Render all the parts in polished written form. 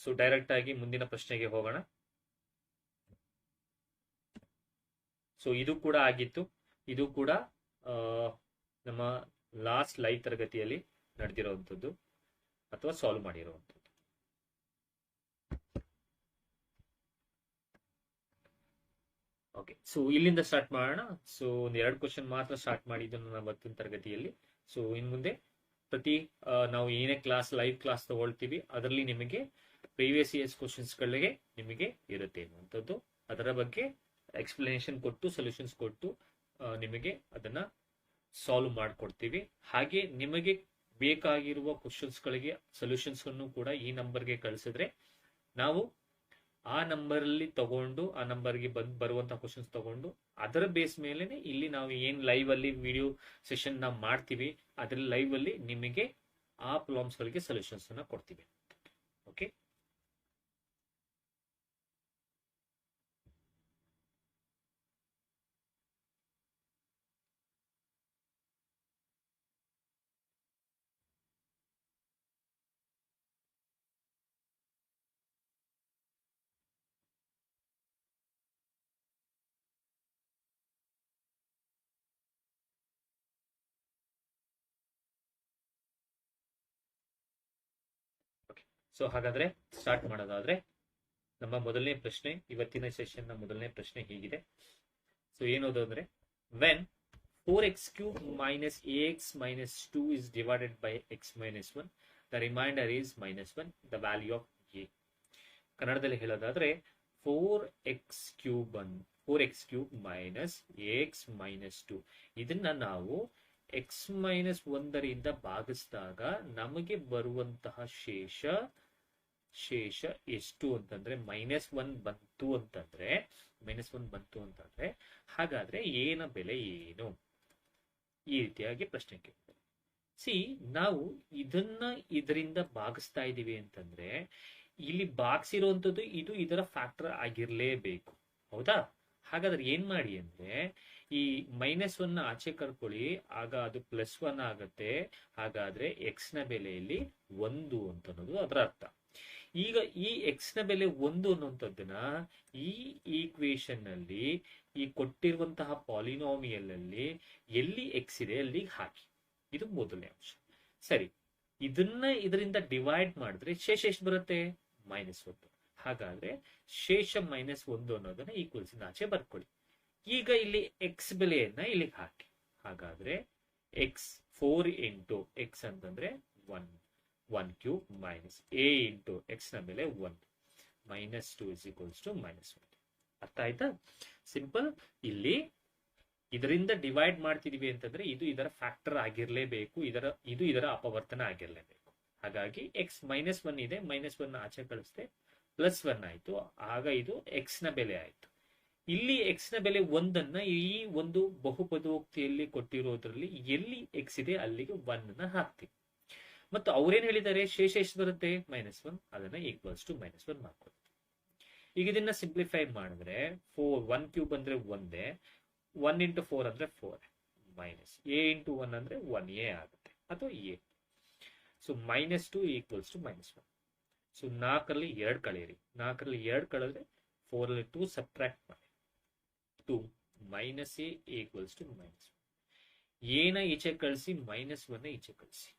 So direct ಆಗಿ ಮುಂದಿನ ಪ್ರಶ್ನೆಗೆ ಹೋಗೋಣ. ಸೊ ಇದು ಕೂಡ ಆಗಿತ್ತು. ಇದು ಕೂಡ ನಮ್ಮ ಲಾಸ್ಟ್ ಲೈವ್ ತರಗತಿಯಲ್ಲಿ ನಡೆದಿರುವಂಥದ್ದು ಅಥವಾ ಸಾಲ್ವ್ ಮಾಡಿರುವಂಥದ್ದು. ಓಕೆ, ಸೊ ಇಲ್ಲಿಂದ ಸ್ಟಾರ್ಟ್ ಮಾಡೋಣ. ಸೊ ಒಂದ್ 2 ಕ್ವಶನ್ ಮಾತ್ರ ಸ್ಟಾರ್ಟ್ ಮಾಡಿದ್ದು ನನ್ನ ಇವತ್ತಿನ ತರಗತಿಯಲ್ಲಿ. ಸೊ ಇನ್ ಮುಂದೆ ಪ್ರತಿ ನಾವು ಏನೇ ಲೈವ್ ಕ್ಲಾಸ್ ತಗೊಳ್ತೀವಿ ಅದರಲ್ಲಿ ನಿಮಗೆ ಪ್ರೀವಿಯಸ್ ಇಯರ್ಸ್ ಕ್ವಶನ್ಸ್ಗಳಿಗೆ ನಿಮಗೆ ಇರುತ್ತೆ ಅನ್ನುವಂಥದ್ದು. ಅದರ ಬಗ್ಗೆ ಎಕ್ಸ್ಪ್ಲನೇಷನ್ ಕೊಟ್ಟು ಸೊಲ್ಯೂಷನ್ಸ್ ಕೊಟ್ಟು ನಿಮಗೆ ಅದನ್ನ ಸಾಲ್ವ್ ಮಾಡಿಕೊಡ್ತೀವಿ. ಹಾಗೆ ನಿಮಗೆ ಬೇಕಾಗಿರುವ ಕ್ವಶನ್ಸ್ಗಳಿಗೆ ಸೊಲ್ಯೂಷನ್ಸ್ ಅನ್ನು ಕೂಡ ಈ ನಂಬರ್ಗೆ ಕಳಿಸಿದ್ರೆ ನಾವು ಆ ನಂಬರ್ ಅಲ್ಲಿ ತಗೊಂಡು ಆ ನಂಬರ್ಗೆ ಬರುವಂತಹ ಕ್ವಶನ್ಸ್ ತಗೊಂಡು ಅದರ ಬೇಸ್ ಮೇಲೆ ಇಲ್ಲಿ ನಾವು ಏನ್ ಲೈವ್ ಅಲ್ಲಿ ವಿಡಿಯೋ ಸೆಷನ್ ನಾವು ಮಾಡ್ತೀವಿ ಅದ್ರಲ್ಲಿ ಲೈವ್ ಅಲ್ಲಿ ನಿಮಗೆ ಆ ಪ್ರಾಬ್ಲಮ್ಸ್ ಗಳಿಗೆ ಸೊಲ್ಯೂಷನ್ಸ್ ಅನ್ನ ಕೊಡ್ತೀವಿ. ಓಕೆ, ಸೊ ಹಾಗಾದ್ರೆ ಸ್ಟಾರ್ಟ್ ಮಾಡೋದಾದ್ರೆ ನಮ್ಮ ಮೊದಲನೇ ಪ್ರಶ್ನೆ, ಇವತ್ತಿನ ಸೆಷನ್ ನ ಮೊದಲನೇ ಪ್ರಶ್ನೆ ಹೀಗಿದೆ. ಸೊ ಏನೋದು ಅಂದ್ರೆ, when 4x³ minus ax minus 2 is divided by x minus 1, the remainder is -1, the value of a. ಕನ್ನಡದಲ್ಲಿ ಹೇಳೋದಾದ್ರೆ 4x³ minus ax minus 2 ಇದನ್ನ ನಾವು x minus 1ರಿಂದ ಭಾಗಿಸಿದಾಗ ನಮಗೆ ಬರುವಂತಹ ಶೇಷ ಎಷ್ಟು ಅಂತಂದ್ರೆ -1 ಬಂತು ಅಂತಂದ್ರೆ ಹಾಗಾದ್ರೆ ಏನ ಬೆಲೆ ಏನು? ಈ ರೀತಿಯಾಗಿ ಪ್ರಶ್ನೆ ಕೇಳ್ತಾರೆ. ನಾವು ಇದರಿಂದ ಭಾಗಿಸ್ತಾ ಇದೀವಿ ಅಂತಂದ್ರೆ ಇಲ್ಲಿ ಭಾಗಿಸಿರುವಂತದ್ದು ಇದು ಇದರ ಫ್ಯಾಕ್ಟರ್ ಆಗಿರ್ಲೇಬೇಕು, ಹೌದಾ? ಹಾಗಾದ್ರೆ ಏನ್ ಮಾಡಿ ಅಂದ್ರೆ ಈ -1 ಆಚೆ ಕರ್ಕೊಳ್ಳಿ, ಆಗ ಅದು +1 ಆಗತ್ತೆ. ಹಾಗಾದ್ರೆ x ನ ಬೆಲೆಯಲ್ಲಿ 1 ಅಂತ ಅನ್ನೋದು ಅದರ ಅರ್ಥ. ಈಗ ಈ x ನ ಬೆಲೆ 1 ಅನ್ನುವಂಥದ್ದನ್ನ ಈ ಈಕ್ವೇಶನ್ ನಲ್ಲಿ ಈ ಕೊಟ್ಟಿರುವಂತಹ ಪಾಲಿನಾಮಿಯಲ್ ಅಲ್ಲಿ ಎಲ್ಲಿ x ಇದೆ ಅಲ್ಲಿಗೆ ಹಾಕಿ. ಇದು ಮೊದಲನೇ ಅಂಶ. ಸರಿ, ಇದರಿಂದ ಡಿವೈಡ್ ಮಾಡಿದ್ರೆ ಶೇಷ ಎಷ್ಟು ಬರುತ್ತೆ? -1. ಹಾಗಾದ್ರೆ ಶೇಷ -1 ಅನ್ನೋದನ್ನ ಈಕ್ವಲ್ಸ್ ಆಚೆ ಬರ್ಕೊಳ್ಳಿ. ಈಗ ಇಲ್ಲಿ x ಬೆಲೆಯನ್ನ ಇಲ್ಲಿಗೆ ಹಾಕಿ. ಹಾಗಾದ್ರೆ x 4 ಇಂಟು x ಅಂತಂದ್ರೆ 1³ ಮೈನಸ್ a ಇಂಟು x ನ ಬೆಲೆ 1 -2 is equals to -1. ಅರ್ಥ ಆಯ್ತಾ? ಸಿಂಪಲ್. ಇಲ್ಲಿ ಇದರಿಂದ ಡಿವೈಡ್ ಮಾಡ್ತಿದೀವಿ ಅಂತಂದ್ರೆ ಇದು ಇದರ ಫ್ಯಾಕ್ಟರ್ ಆಗಿರ್ಲೇಬೇಕು, ಇದು ಇದರ ಅಪವರ್ತನ ಆಗಿರ್ಲೇಬೇಕು. ಹಾಗಾಗಿ x -1 ಇದೆ, -1 ಆಚೆ ಕಳಿಸ್ತೆ, +1 ಆಯ್ತು. ಆಗ ಇದು x ನ ಬೆಲೆ ಆಯ್ತು. ಇಲ್ಲಿ x ನ ಬೆಲೆ 1 ಈ ಒಂದು ಬಹುಪದೋಕ್ತಿಯಲ್ಲಿ ಕೊಟ್ಟಿರೋದ್ರಲ್ಲಿ ಎಲ್ಲಿ x ಇದೆ ಅಲ್ಲಿಗೆ 1 ಹಾಕ್ತೀವಿ. ಮತ್ತು ಅವ್ರೇನ್ ಹೇಳಿದ್ದಾರೆ, ಶೇಷ ಎಷ್ಟು ಬರುತ್ತೆ? -1. ಅದನ್ನ ಈಕ್ವಲ್ಸ್ ಟು -1 ಮಾಡ್ಕೊಳ್ತೀವಿ. ಈಗ ಇದನ್ನ ಸಿಂಪ್ಲಿಫೈ ಮಾಡಿದ್ರೆ 1³ ಅಂದ್ರೆ 1, 1 ಇಂಟು 4 ಅಂದ್ರೆ 4, ಮೈನಸ್ a ಇಂಟು 1 ಅಂದ್ರೆ 1a ಆಗುತ್ತೆ ಅಥವಾ a. So -2 equals to -1. So 4ರಲ್ಲಿ 2 ಕಳೆಯಿರಿ, 4ರಲ್ಲಿ 2 ಕಳೆದ್ರೆ 4ರಲ್ಲಿ 2 ಸಬ್ಟ್ರಾಕ್ಟ್ ಮಾಡಿ, 2 ಮೈನಸ್ a ಈಕ್ವಲ್ಸ್ ಟು -1. ಏನ ಈಚೆ ಕಳಿಸಿ, -1 ಈಚೆ ಕಳಿಸಿ.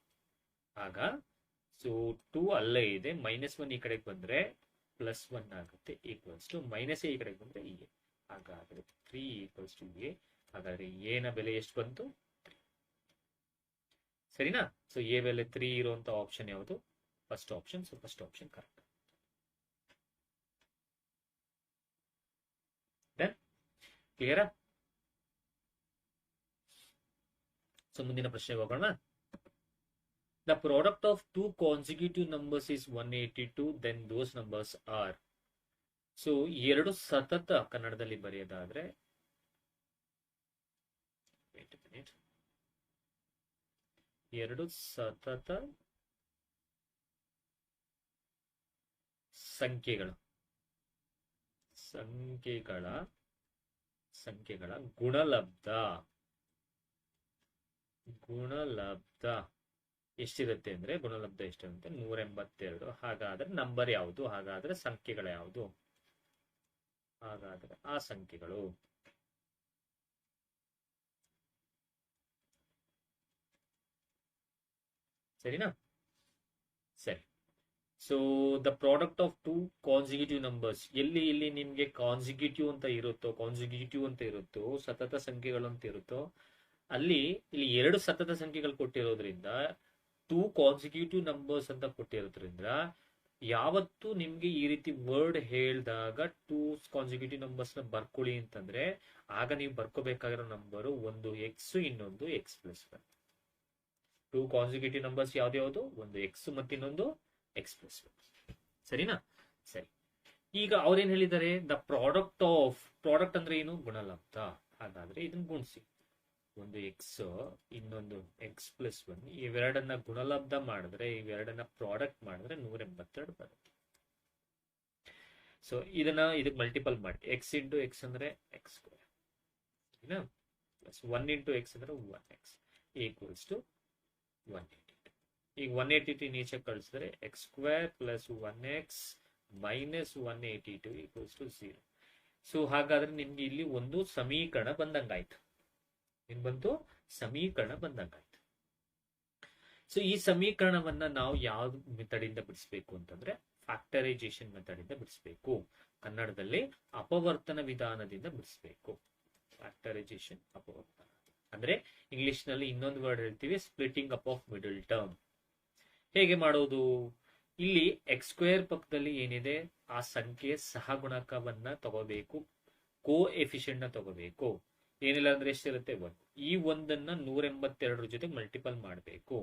ಆಗ ಸೊ 2 ಅಲ್ಲೇ ಇದೆ, -1 ಈ ಕಡೆಗೆ ಬಂದ್ರೆ +1 ಆಗುತ್ತೆ, ಈಕ್ವಲ್ಸ್ ಟು -a ಈ ಕಡೆಗೆ ಬಂದ್ರೆ a. ಹಾಗಾದ್ರೆ 3 ಈಕ್ವಲ್ಸ್ ಟು a. ಹಾಗಾದ್ರೆ a ನ ಬೆಲೆ ಎಷ್ಟು ಬಂತು? 3. ಸರಿನಾ? ಸೊ a ಬೆಲೆ 3 ಇರುವಂತ ಆಪ್ಷನ್ ಯಾವುದು? First option. So first option correct. Done? ಕ್ಲಿಯರಾ? ಸೊ ಮುಂದಿನ ಪ್ರಶ್ನೆಗೆ ಹೋಗೋಣ. The product of two consecutive numbers is 182, then those numbers are. So ಎರಡು ಸತತ, ಕನ್ನಡದಲ್ಲಿ ಬರೆಯೋದಾದ್ರೆ ಎರಡು ಸತತ ಸಂಖ್ಯೆಗಳ ಗುಣಲಬ್ಧ ಎಷ್ಟಿರುತ್ತೆ ಅಂದ್ರೆ ಗುಣಲಬ್ಧ ಎಷ್ಟಿರುತ್ತೆ 182. ಹಾಗಾದ್ರೆ ನಂಬರ್ ಯಾವುದು? ಹಾಗಾದ್ರೆ ಸಂಖ್ಯೆಗಳು ಯಾವುದು? ಹಾಗಾದ್ರೆ ಆ ಸಂಖ್ಯೆಗಳು ಸರಿನಾ? ಸರಿ. So the product of two consecutive numbers, ಎಲ್ಲಿ ನಿಮ್ಗೆ ಕಾನ್ಸಿಕ್ಯೂಟಿವ್ ಅಂತ ಇರುತ್ತೋ ಸತತ ಸಂಖ್ಯೆಗಳು ಅಂತ ಇರುತ್ತೋ ಇಲ್ಲಿ ಎರಡು ಸತತ ಸಂಖ್ಯೆಗಳು ಕೊಟ್ಟಿರೋದ್ರಿಂದ ಟೂ ಕಾನ್ಸಿಕ್ಯೂಟಿವ್ ನಂಬರ್ಸ್ ಅಂತ ಕೊಟ್ಟಿರೋದ್ರಿಂದ ಯಾವತ್ತು ನಿಮ್ಗೆ ಈ ರೀತಿ ವರ್ಡ್ ಹೇಳಿದಾಗ ಟೂ ಕಾನ್ಸಿಕ್ಯೂಟಿವ್ ನಂಬರ್ಸ್ ನ ಬರ್ಕೊಳ್ಳಿ ಅಂತಂದ್ರೆ ಆಗ ನೀವು ಬರ್ಕೋಬೇಕಾಗಿರೋ ನಂಬರು ಒಂದು ಎಕ್ಸ್, ಇನ್ನೊಂದು X plus one. Two consecutive numbers ಯಾವ್ದು? ಒಂದು ಎಕ್ಸ್ ಮತ್ತು ಇನ್ನೊಂದು ಎಕ್ಸ್ ಪ್ಲಸ್ ಒನ್. ಸರಿನಾ? ಸರಿ. ಈಗ ಅವ್ರೇನ್ ಹೇಳಿದ್ದಾರೆ? ದ ಪ್ರಾಡಕ್ಟ್ ಅಂದ್ರೆ ಏನು? ಗುಣಲಬ್ಧ. ಹಾಗಾದ್ರೆ ಇದನ್ನ ಗುಣಿಸಿ, ಒಂದು ಎಕ್ಸ್ ಇನ್ನೊಂದು ಎಕ್ಸ್ ಪ್ಲಸ್ ಒನ್, ಇವೆರಡನ್ನ ಗುಣಲಬ್ಧ ಮಾಡಿದ್ರೆ ಇವೆರಡನ್ನ ಪ್ರಾಡಕ್ಟ್ ಮಾಡಿದ್ರೆ 182 ಬರುತ್ತೆ. ಸೊ ಇದಕ್ಕೆ ಮಲ್ಟಿಪಲ್ ಮಾಡಿ, ಎಕ್ಸ್ ಇಂಟು ಎಕ್ಸ್ ಅಂದ್ರೆ ಎಕ್ಸ್ ಸ್ಕ್ವೇರ್, ಸರಿನಾ? ಪ್ಲಸ್ 1 ಇಂಟು ಎಕ್ಸ್ ಅಂದ್ರೆ 1x ಈಕ್ವಲ್ಸ್ ಟು 182. ಈಗ 182 ನೀಚೆ ಕಳಿಸಿದ್ರೆ x square plus 1x minus 182 equals to 0. So ಹಾಗಾದ್ರೆ ನಿಮ್ಗೆ ಇಲ್ಲಿ ಒಂದು ಸಮೀಕರಣ ಬಂದಂಗಾಯ್ತು. ಏನ್ ಬಂತು? ಸಮೀಕರಣ ಬಂದಂಗಾಯ್ತು. ಸೊ ಈ ಸಮೀಕರಣವನ್ನ ನಾವು ಯಾವ ಮೆಥಡ್ ಇಂದ ಬಿಡಿಸ್ಬೇಕು ಅಂತಂದ್ರೆ ಫ್ಯಾಕ್ಟರೈಸೇಷನ್ ಮೆಥಡ್ ಇಂದ ಬಿಡಿಸ್ಬೇಕು. ಕನ್ನಡದಲ್ಲಿ ಅಪವರ್ತನ ವಿಧಾನದಿಂದ ಬಿಡಿಸ್ಬೇಕು. ಫ್ಯಾಕ್ಟರೈಸೇಷನ್, ಅಪವರ್ತನ ಅಂದ್ರೆ ಇಂಗ್ಲಿಷ್ ನಲ್ಲಿ ಇನ್ನೊಂದು ವರ್ಡ್ ಹೇಳ್ತೀವಿ, splitting up of middle term. ಹೇಗೆ ಮಾಡೋದು? ಇಲ್ಲಿ ಎಕ್ಸ್ ಸ್ಕ್ವೇರ್ ಪಕ್ಕದಲ್ಲಿ ಏನಿದೆ ಆ ಸಂಖ್ಯೆ ಸಹಗುಣಕವನ್ನ ತಗೋಬೇಕು, ಕೋ ಎಫಿಷಿಯಂಟ್ ನ ತಗೋಬೇಕು. ಏನಿಲ್ಲ ಅಂದ್ರೆ ಎಷ್ಟಿರುತ್ತೆ? 1. ಈ ಒಂದನ್ನ 182 ಜೊತೆ ಮಲ್ಟಿಪಲ್ ಮಾಡಬೇಕು.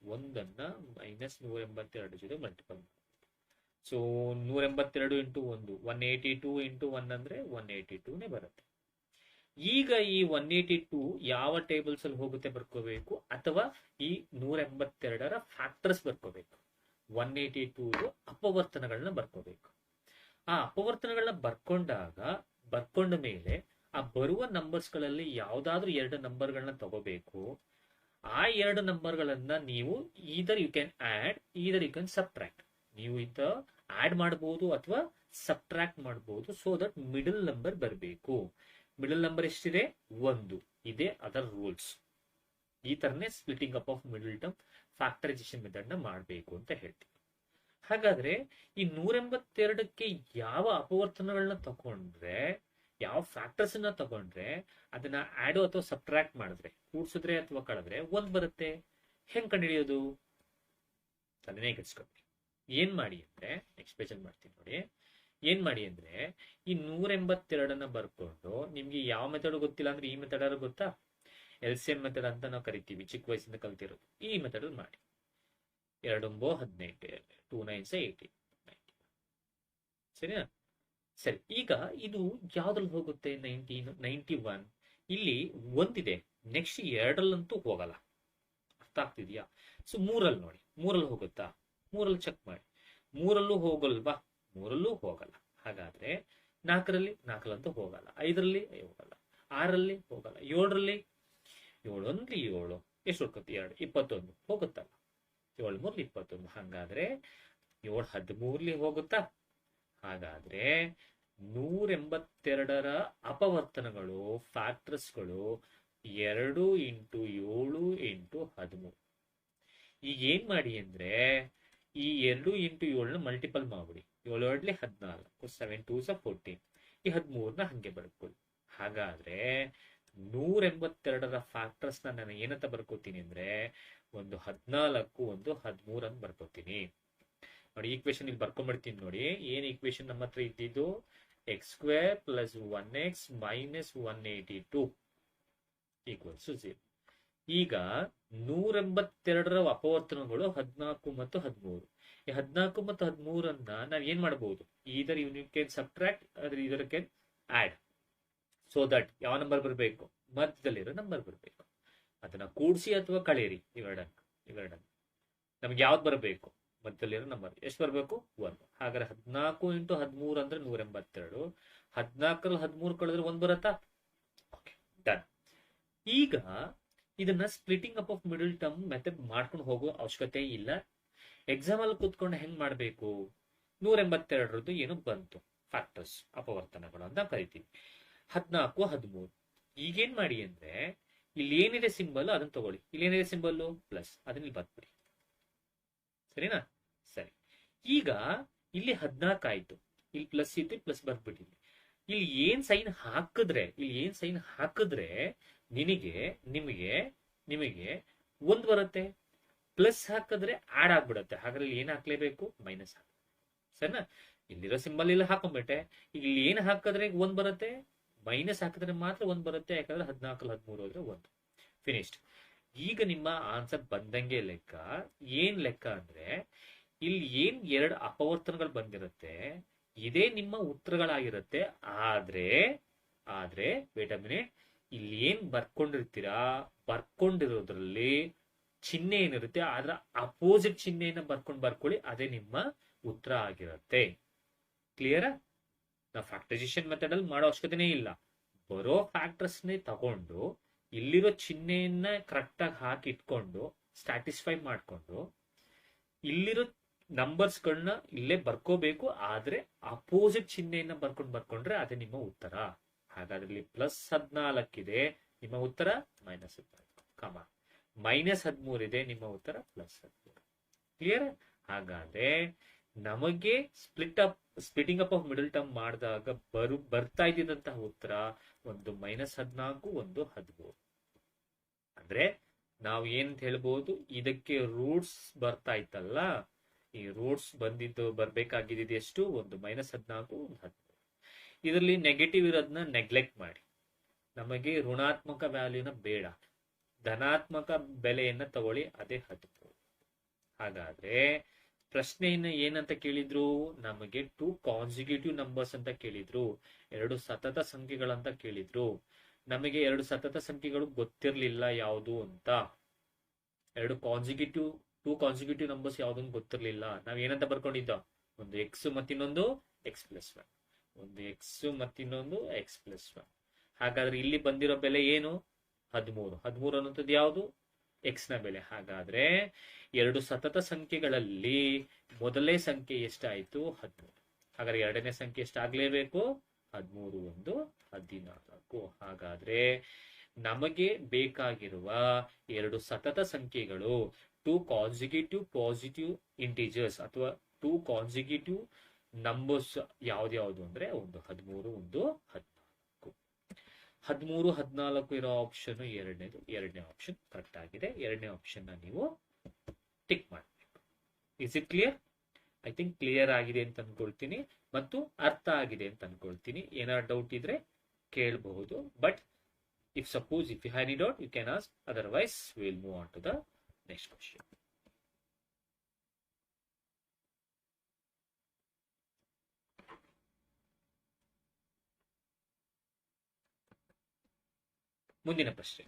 ಒಂದನ್ನ ಮೈನಸ್ 182 ಜೊತೆ ಮಲ್ಟಿಪಲ್ ಮಾಡಬೇಕು. ಸೊ 182 ಇಂಟು 1 182 ಇಂಟು 1 ಅಂದ್ರೆ 182ನೇ ಬರುತ್ತೆ. ಈಗ ಈ 182 ಯಾವ ಟೇಬಲ್ಸ್ ಅಲ್ಲಿ ಹೋಗುತ್ತೆ ಬರ್ಕೋಬೇಕು, ಅಥವಾ ಈ 182ರ ಫ್ಯಾಕ್ಟರ್ಸ್ ಬರ್ಕೋಬೇಕು. 182 ಅಪವರ್ತನಗಳನ್ನ ಬರ್ಕೋಬೇಕು. ಆ ಅಪವರ್ತನಗಳನ್ನ ಬರ್ಕೊಂಡ ಮೇಲೆ ಆ ಬರುವ ನಂಬರ್ಸ್ ಗಳಲ್ಲಿ ಯಾವ್ದಾದ್ರು ಎರಡು ನಂಬರ್ಗಳನ್ನ ತಗೋಬೇಕು. ಆ ಎರಡು ನಂಬರ್ಗಳನ್ನ ನೀವು either you can add, either you can subtract. ನೀವು ಆಡ್ ಮಾಡಬಹುದು ಅಥವಾ ಸಬ್ಟ್ರಾಕ್ಟ್ ಮಾಡಬಹುದು. ಸೊ ದಟ್ ಮಿಡಲ್ ನಂಬರ್ ಬರಬೇಕು. ಮಿಡಲ್ ನಂಬರ್ ಎಷ್ಟಿದೆ? 1 ಇದೆ. ಅದರ್ ರೂಲ್ಸ್ ಈ ತರನೇ splitting up of middle term factorisation method ನ ಮಾಡಬೇಕು ಅಂತ ಹೇಳ್ತೀವಿ. ಹಾಗಾದ್ರೆ ಈ 182ಕ್ಕೆ ಯಾವ ಅಪವರ್ತನಗಳನ್ನ ತಗೊಂಡ್ರೆ, ಯಾವ ಫ್ಯಾಕ್ಟರ್ಸ್ ನ ತಗೊಂಡ್ರೆ ಅದನ್ನ ಆಡ್ ಅಥವಾ ಸಬ್ಟ್ರಾಕ್ಟ್ ಮಾಡಿದ್ರೆ, ಕೂಡ್ಸಿದ್ರೆ ಅಥವಾ ಕಳೆದ್ರೆ 1 ಬರುತ್ತೆ. ಹೆಂಗ್ ಕಂಡುಹಿಡಿಯೋದು? ಅದನ್ನೇ ಕೆಡ್ಸ್ಕೊಳ್ರಿ. ಏನ್ ಮಾಡಿ ಅಂದ್ರೆ ನೆಕ್ಸ್ಟ್ ಪೇಜ್ ಅಲ್ಲಿ ಮಾಡ್ತೀನಿ ನೋಡಿ. ಏನ್ ಮಾಡಿ ಅಂದ್ರೆ ಈ 182ನ್ನ ಬರ್ಕೊಂಡು, ನಿಮ್ಗೆ ಯಾವ ಮೆಥಡ್ ಗೊತ್ತಿಲ್ಲ ಅಂದ್ರೆ ಈ ಮೆಥಡ್ ಆದ್ರೂ ಗೊತ್ತಾ? LCM ಮೆಥಡ್ ಅಂತ ನಾವು ಕರಿತೀವಿ, ಚಿಕ್ಕ ವಯಸ್ಸಿಂದ ಕಲ್ತಿರೋದು. ಈ ಮೆಥಡ್ ಮಾಡಿ. 2 9 2 9 18 ಸರಿನಾ? ಸರಿ. ಈಗ ಇದು ಯಾವ್ದ್ರಲ್ಲಿ ಹೋಗುತ್ತೆ? 91. ಇಲ್ಲಿ ಒಂದಿದೆ, ನೆಕ್ಸ್ಟ್ 2ರಲ್ಲಂತೂ ಹೋಗಲ್ಲ. ಅರ್ಥ ಆಗ್ತಿದ್ಯಾ? ಸೊ 3ಅಲ್ಲಿ ನೋಡಿ, 3ಅಲ್ಲಿ ಹೋಗುತ್ತಾ? 3ಅಲ್ಲಿ ಚೆಕ್ ಮಾಡಿ. 3ರಲ್ಲೂ ಹೋಗಲ್ವಾ? 3ರಲ್ಲೂ ಹೋಗಲ್ಲ. ಹಾಗಾದ್ರೆ 4ರಲ್ಲಂತೂ ಹೋಗಲ್ಲ. 5ರಲ್ಲಿ ಹೋಗಲ್ಲ. 6ರಲ್ಲಿ ಹೋಗಲ್ಲ. 7ರಲ್ಲಿ 7 ಅಂದ್ರೆ 7 ಎಷ್ಟು ಹೋಗುತ್ತೆ? 2 21 ಹೋಗುತ್ತಲ್ಲ. 7 3 21. ಹಾಗಾದ್ರೆ 7 13ಲಿ ಹೋಗುತ್ತಾ? ಹಾಗಾದ್ರೆ 182ರ ಅಪವರ್ತನಗಳು, ಫ್ಯಾಕ್ಟರ್ಸ್ಗಳು 2 ಇಂಟು 7 ಇಂಟು 13. ಈಗ ಏನ್ ಮಾಡಿ ಅಂದ್ರೆ ಈ 2 ಇಂಟು 7ನ ಮಲ್ಟಿಪಲ್ ಮಾಡ್ಬಿಡಿ. 7 2 14, 7 2 14. ಈ 13ನ ಹಂಗೆ ಬರ್ಕೊಳ್ಳಿ. ಹಾಗಾದ್ರೆ 182ರ ಫ್ಯಾಕ್ಟರ್ಸ್ ನಾನು ಏನಂತ ಬರ್ಕೋತೀನಿ ಅಂದ್ರೆ ಒಂದು 14, ಒಂದು 13 ಅಂತ ಬರ್ಕೋತೀನಿ ನೋಡಿ. ಈಕ್ವೇಶನ್ ಇಲ್ಲಿ ಬರ್ಕೊಂಡ್ಬಿಡ್ತೀನಿ ನೋಡಿ. ಏನ್ ಈಕ್ವೇಶನ್ ನಮ್ಮ ಹತ್ರ ಇದ್ದಿದ್ದು? X square plus 1x minus 182 equals 0. ಈಗ 182ರ ಅಪವರ್ತನಗಳು 14 ಮತ್ತು 13. ಈ 14 ಮತ್ತು 13ಅನ್ನ ನಾವು ಏನ್ ಮಾಡಬಹುದು? ಇದರ ಯೂನಿಟ್ ಕ್ಯಾನ್ ಸಬ್ಟ್ರಾಕ್ಟ್, ಇದರ ಕ್ಯಾನ್ ಆಡ್. ಸೊ ದಟ್ ಯಾವ ನಂಬರ್ ಬರಬೇಕು? ಮಧ್ಯದಲ್ಲಿರೋ ನಂಬರ್ ಬರಬೇಕು. ಅದನ್ನ ಕೂಡಿಸಿ ಅಥವಾ ಕಳೆಯಿರಿ. ಇವೆರಡನ್ನ ನಮ್ಗೆ ಯಾವ್ದು ಬರಬೇಕು? ಮಧ್ಯದಲ್ಲಿರೋ ನಂಬರ್ ಎಷ್ಟು ಬರಬೇಕು? 1. ಹಾಗಾದ್ರೆ 14 ಇಂಟು 13 ಅಂದ್ರೆ 182. 14ರಲ್ಲಿ 13 ಕಳೆದ್ರೆ 1 ಬರುತ್ತಾ? Okay, done. ಈಗ ಇದನ್ನ splitting up of middle term method ಮಾಡ್ಕೊಂಡು ಹೋಗೋ ಅವಶ್ಯಕತೆ ಇಲ್ಲ. ಎಕ್ಸಾಮ್ ಅಲ್ಲಿ ಕೂತ್ಕೊಂಡು ಹೆಂಗ್ ಮಾಡ್ಬೇಕು, 182ರದ್ದು ಏನು ಬಂತು, ಫ್ಯಾಕ್ಟರ್ಸ್ ಅಪವರ್ತನಗಳು ಅಂತ ಕರಿತೀವಿ. 14, 13 ಈಗೇನ್ ಮಾಡಿ ಅಂದ್ರೆ ಇಲ್ಲಿ ಏನಿದೆ ಸಿಂಬಲ್ ಅದನ್ನ ತಗೊಳ್ಳಿ. ಇಲ್ಲಿ ಏನಿದೆ ಸಿಂಬಲ್ ಪ್ಲಸ್, ಅದನ್ನ ಇಲ್ಲಿ ಬರ್ಬಿಡಿ. ಸರಿನಾ? ಸರಿ. ಈಗ ಇಲ್ಲಿ 14 ಆಯ್ತು, ಇಲ್ಲಿ ಪ್ಲಸ್ ಇತ್ತು, ಪ್ಲಸ್ ಬರ್ಬಿಟ್ಟಿದೆ. ಇಲ್ಲಿ ಏನ್ ಸೈನ್ ಹಾಕಿದ್ರೆ ನಿಮಗೆ ನಿಮಗೆ 1 ಬರುತ್ತೆ. ಪ್ಲಸ್ ಹಾಕಿದ್ರೆ ಆಡ್ ಆಗ್ಬಿಡುತ್ತೆ. ಹಾಗಾದ್ರೆ ಇಲ್ಲಿ ಏನ್ ಹಾಕ್ಲೇಬೇಕು, ಮೈನಸ್ ಹಾಕ. ಸರಿನಾ? ಇಲ್ಲಿರೋ ಸಿಂಬಲ್ ಇಲ್ಲಿ ಹಾಕೊಂಡ್ಬಿಟ್ಟೆ. ಈಗ ಇಲ್ಲಿ ಏನ್ ಹಾಕಿದ್ರೆ 1 ಬರುತ್ತೆ, ಮೈನಸ್ ಹಾಕಿದ್ರೆ ಮಾತ್ರ 1 ಬರುತ್ತೆ. ಯಾಕಂದ್ರೆ 14, 13 ಹೋದ್ರೆ 1. ಫಿನಿಶ್ಡ್. ಈಗ ನಿಮ್ಮ ಆನ್ಸರ್ ಬಂದಂಗೆ ಲೆಕ್ಕ. ಏನ್ ಲೆಕ್ಕ ಅಂದ್ರೆ ಇಲ್ಲಿ ಏನ್ 2 ಅಪವರ್ತನಗಳು ಬಂದಿರುತ್ತೆ ಇದೇ ನಿಮ್ಮ ಉತ್ತರಗಳಾಗಿರುತ್ತೆ. ಆದ್ರೆ ವೇಟ್ ಅ ಮಿನಿಟ್, ಇಲ್ಲಿ ಏನ್ ಬರ್ಕೊಂಡಿರೋದ್ರಲ್ಲಿ ಚಿಹ್ನೆ ಏನಿರುತ್ತೆ ಅದರ ಅಪೋಸಿಟ್ ಚಿಹ್ನೆಯನ್ನ ಬರ್ಕೊಳ್ಳಿ. ಅದೇ ನಿಮ್ಮ ಉತ್ತರ ಆಗಿರುತ್ತೆ. ಕ್ಲಿಯರ್? ನಾವು ಫ್ಯಾಕ್ಟರೈಸೇಷನ್ ಮೆಥಡ್ ಅಲ್ಲಿ ಮಾಡೋ ಅವಶ್ಯಕತೆನೇ ಇಲ್ಲ. ಬರೋ ಫ್ಯಾಕ್ಟರ್ಸ್ ನೇ ತಗೊಂಡು ಇಲ್ಲಿರೋ ಚಿಹ್ನೆಯನ್ನ ಕರೆಕ್ಟ್ ಆಗಿ ಹಾಕಿ ಇಟ್ಕೊಂಡು ಸ್ಟ್ಯಾಟಿಸ್ಫೈ ಮಾಡ್ಕೊಂಡು ಇಲ್ಲಿರೋ ನಂಬರ್ಸ್ ಗಳನ್ನ ಇಲ್ಲೇ ಬರ್ಕೋಬೇಕು. ಆದ್ರೆ ಅಪೋಸಿಟ್ ಚಿಹ್ನೆಯನ್ನ ಬರ್ಕೊಂಡ್ರೆ ಅದೇ ನಿಮ್ಮ ಉತ್ತರ. ಹಾಗಾದ್ರೆ ಇಲ್ಲಿ +14 ಇದೆ, ನಿಮ್ಮ ಉತ್ತರ -14, -13 ಇದೆ, ನಿಮ್ಮ ಉತ್ತರ +13. ಕ್ಲಿಯರ್? ಹಾಗಾದ್ರೆ ನಮಗೆ splitting up of middle term ಮಾಡಿದಾಗ ಬರ್ತಾ ಇದ್ದಂತಹ ಉತ್ತರ ಒಂದು -14, ಒಂದು 13. ಅಂದ್ರೆ ನಾವು ಏನಂತ ಹೇಳ್ಬೋದು, ಇದಕ್ಕೆ ರೂಟ್ಸ್ ಬರ್ತಾ ಇತ್ತಲ್ಲ, ಈ ರೂಟ್ಸ್ ಬರ್ಬೇಕಾಗಿದ್ದು ಎಷ್ಟು, ಒಂದು -14, ಒಂದು 13. ಇದರಲ್ಲಿ ನೆಗೆಟಿವ್ ಇರೋದನ್ನ ನೆಗ್ಲೆಕ್ಟ್ ಮಾಡಿ. ನಮಗೆ ಋಣಾತ್ಮಕ ವ್ಯಾಲ್ಯೂನ ಬೇಡ, ಧನಾತ್ಮಕ ಬೆಲೆಯನ್ನ ತಗೊಳ್ಳಿ, ಅದೇ 13. ಹಾಗಾದ್ರೆ ಪ್ರಶ್ನೆಯನ್ನ ಏನಂತ ಕೇಳಿದ್ರು, ನಮಗೆ 2 ಕಾನ್ಸಿಕ್ಯೂಟಿವ್ ನಂಬರ್ಸ್ ಅಂತ ಕೇಳಿದ್ರು, 2 ಸತತ ಸಂಖ್ಯೆಗಳಂತ ಕೇಳಿದ್ರು. ನಮಗೆ 2 ಸತತ ಸಂಖ್ಯೆಗಳು ಗೊತ್ತಿರ್ಲಿಲ್ಲ ಯಾವುದು ಅಂತ. 2 ಕಾನ್ಸಿಕ್ಯೂಟಿವ್ ನಂಬರ್ಸ್ ಯಾವ್ದು ಗೊತ್ತಿರ್ಲಿಲ್ಲ. ನಾವ್ ಏನಂತ ಬರ್ಕೊಂಡಿದ್ದ, ಒಂದು ಎಕ್ಸ್ ಮತ್ತಿನ್ನೊಂದು x+1, ಒಂದು ಎಕ್ಸ್ ಮತ್ತಿನ್ನೊಂದು x+1. ಹಾಗಾದ್ರೆ ಇಲ್ಲಿ ಬಂದಿರೋ ಬೆಲೆ ಏನು, 13. 13 ಅನ್ನೋಂಥದ್ದು ಯಾವುದು, ಎಕ್ಸ್ ನ ಬೆಲೆ. ಹಾಗಾದ್ರೆ 2 ಸತತ ಸಂಖ್ಯೆಗಳಲ್ಲಿ ಮೊದಲನೇ ಸಂಖ್ಯೆ ಎಷ್ಟಾಯ್ತು, 13. ಹಾಗಾದ್ರೆ ಎರಡನೇ ಸಂಖ್ಯೆ ಎಷ್ಟಾಗ್ಲೇಬೇಕು, 13, 1, 14. ಹಾಗಾದ್ರೆ ನಮಗೆ ಬೇಕಾಗಿರುವ 2 ಸತತ ಸಂಖ್ಯೆಗಳು 2 ಕಾನ್ಸಿಕ್ಯೂಟಿವ್ ಪಾಸಿಟಿವ್ ಇಂಟಿಜರ್ಸ್ ಅಥವಾ 2 ಕಾನ್ಸಿಕ್ಯೂಟಿವ್ ನಂಬರ್ಸ್ ಯಾವ್ದು ಅಂದ್ರೆ ಒಂದು 13, ಒಂದು 14. 13, 14 ಇರೋ ಆಪ್ಷನ್ ಎರಡನೇ ಆಪ್ಷನ್ ಕರೆಕ್ಟ್ ಆಗಿದೆ. ಎರಡನೇ ಆಪ್ಷನ್ ನೀವು ಟಿಕ್ ಮಾಡಬೇಕು. Is it clear? I think clear ಆಗಿದೆ ಅಂತ ಅನ್ಕೊಳ್ತೀನಿ ಮತ್ತು ಅರ್ಥ ಆಗಿದೆ ಅಂತ ಅನ್ಕೊಳ್ತೀನಿ. ಏನಾದ್ರು ಡೌಟ್ ಇದ್ರೆ ಕೇಳಬಹುದು. But if you have any doubt, you can ask. Otherwise, we will move on to the next question. ಮುಂದಿನ ಪ್ರಶ್ನೆ,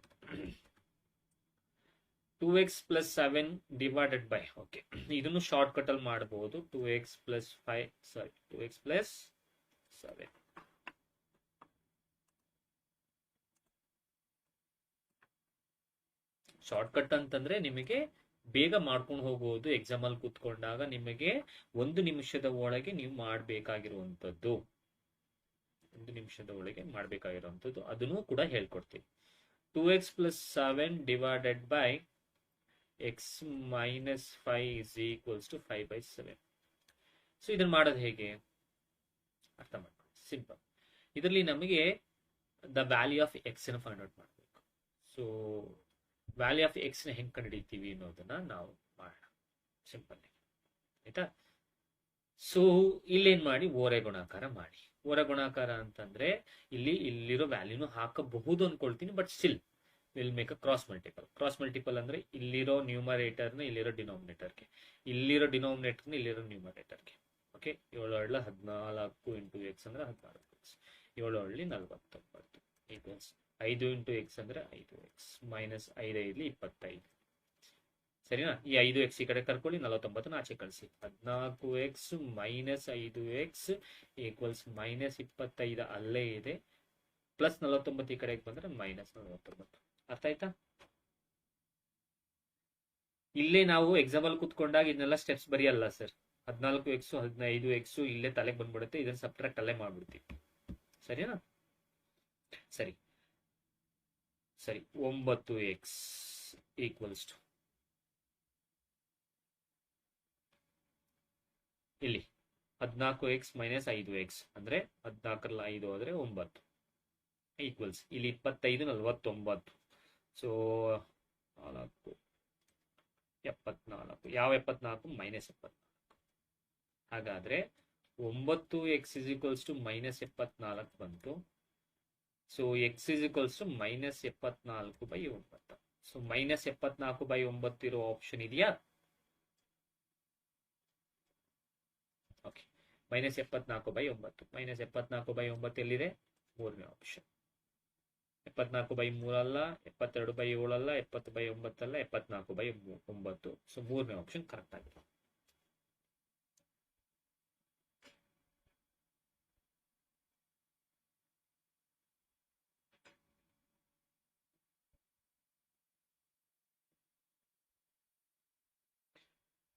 2x + 7 ಡಿವೈಡೆಡ್ ಬೈ, ಓಕೆ, ಇದನ್ನು ಶಾರ್ಟ್ ಕಟ್ ಅಲ್ಲಿ ಮಾಡಬಹುದು. 2x + 7. ಶಾರ್ಟ್ ಕಟ್ ಅಂತಂದ್ರೆ ನಿಮಗೆ ಬೇಗ ಮಾಡ್ಕೊಂಡು ಹೋಗುವುದು. ಎಕ್ಸಾಮ್ ಅಲ್ಲಿ ಕೂತ್ಕೊಂಡಾಗ ನಿಮಗೆ 1 ನಿಮಿಷದ ಒಳಗೆ ನೀವು ಮಾಡಬೇಕಾಗಿರುವಂತದ್ದು, 1 ನಿಮಿಷದ ಒಳಗೆ ಮಾಡಬೇಕಾಗಿರುವಂತದ್ದು, ಅದನ್ನು ಕೂಡ ಹೇಳ್ಕೊಡ್ತೀನಿ. 2x + 7 divided by x - 5 = 5/7. So ಇದನ್ನ ಮಾಡೋದು ಹೇಗೆ ಅರ್ಥ ಮಾಡ್ಕೊಳ್ಳಿ. ಸಿಂಪಲ್. ಇದರಲ್ಲಿ ನಮಗೆ ದ ವ್ಯಾಲ್ಯೂ ಆಫ್ ಎಕ್ಸ್ ಅನ್ನು ಫೈಂಡ್ ಔಟ್ ಮಾಡಬೇಕು. ಸೊ ವ್ಯಾಲ್ಯೂ ಆಫ್ ಎಕ್ಸ್ ನ ಹೆಂಗ್ ಕಂಡುಹಿಡಿತೀವಿ ಅನ್ನೋದನ್ನ ನಾವು ಮಾಡೋಣ ಸಿಂಪಲ್, ಆಯ್ತಾ? ಸೊ ಇಲ್ಲೇನ್ ಮಾಡಿ, ಓರೆ ಗುಣಾಕಾರ ಮಾಡಿ. ಓರೆ ಗುಣಾಕಾರ ಅಂತಂದ್ರೆ ಇಲ್ಲಿರೋ ವ್ಯಾಲ್ಯೂನು ಹಾಕಬಹುದು ಅನ್ಕೊಳ್ತೀನಿ. But still will make a cross multiple ಅಂದ್ರೆ ಇಲ್ಲಿರೋ ನ್ಯೂಮರೇಟರ್ನ ಇಲ್ಲಿರೋ ಡಿನಾಮಿನೇಟರ್ಗೆ, ಇಲ್ಲಿರೋ ಡಿನಾಮಿನೇಟರ್ನ ಇಲ್ಲಿರೋ ನ್ಯೂಮರೇಟರ್ಗೆ. ಓಕೆ, 7 14 × x ಅಂದ್ರೆ 14x, 7 49 ಈಕ್ವಲ್ಸ್ 5 × x ಅಂದ್ರೆ 5x ಮೈನಸ್ 5 5 25. ಸರಿನಾ? ಈ 5x ಈ ಕಡೆ ಕರ್ಕೊಳ್ಳಿ, 49 ಆಚೆ ಕಳಿಸಿ. 14x - 5x = -25 ಅಲ್ಲೇ ಇದೆ. +49 ಈ ಕಡೆಗೆ ಬಂದ್ರೆ -49. ಅರ್ಥ ಆಯ್ತಾ? ಇಲ್ಲೇ ನಾವು ಎಕ್ಸಾಂಪಲ್ ಕೂತ್ಕೊಂಡಾಗ ಇದನ್ನೆಲ್ಲ ಸ್ಟೆಪ್ಸ್ ಬರೆಯಲ್ಲ ಸರ್. 14x 15x ಇಲ್ಲೇ ತಲೆಗೆ ಬಂದ್ಬಿಡುತ್ತೆ, ಇದನ್ನ ಸಬ್ಟ್ರಾಕ್ಟ್ ಅಲ್ಲೇ ಮಾಡ್ಬಿಡ್ತೀವಿ. ಸರಿನಾ? ಸರಿ ಸರಿ 9x ಈಕ್ವಲ್ಸ್ ಟು ಇಲ್ಲಿ 14x ಮೈನಸ್ 5x ಅಂದ್ರೆ 14ರಲ್ಲಿ 5 ಹೋದ್ರೆ 9 ಈಕ್ವಲ್ಸ್ ಇಲ್ಲಿ 25 49. ಸೊ 4 74. ಯಾವ 74? ಮೈನಸ್ 74. ಹಾಗಾದ್ರೆ 9x is equals to minus 74 ಬಂತು. So x is equals to minus 74/9. So minus 74/9 ಇರೋ ಆಪ್ಷನ್ ಇದೆಯಾ? Okay, minus 74/9. ಮೈನಸ್ 74/9 ಎಲ್ಲಿದೆ? ಮೂರನೇ ಆಪ್ಷನ್. 74/3 ಅಲ್ಲ, 72/7 ಅಲ್ಲ, 70/9 ಅಲ್ಲ, 74/9. ಸೊ ಮೂರನೇ ಆಪ್ಷನ್ ಕರೆಕ್ಟ್ ಆಗಿದೆ.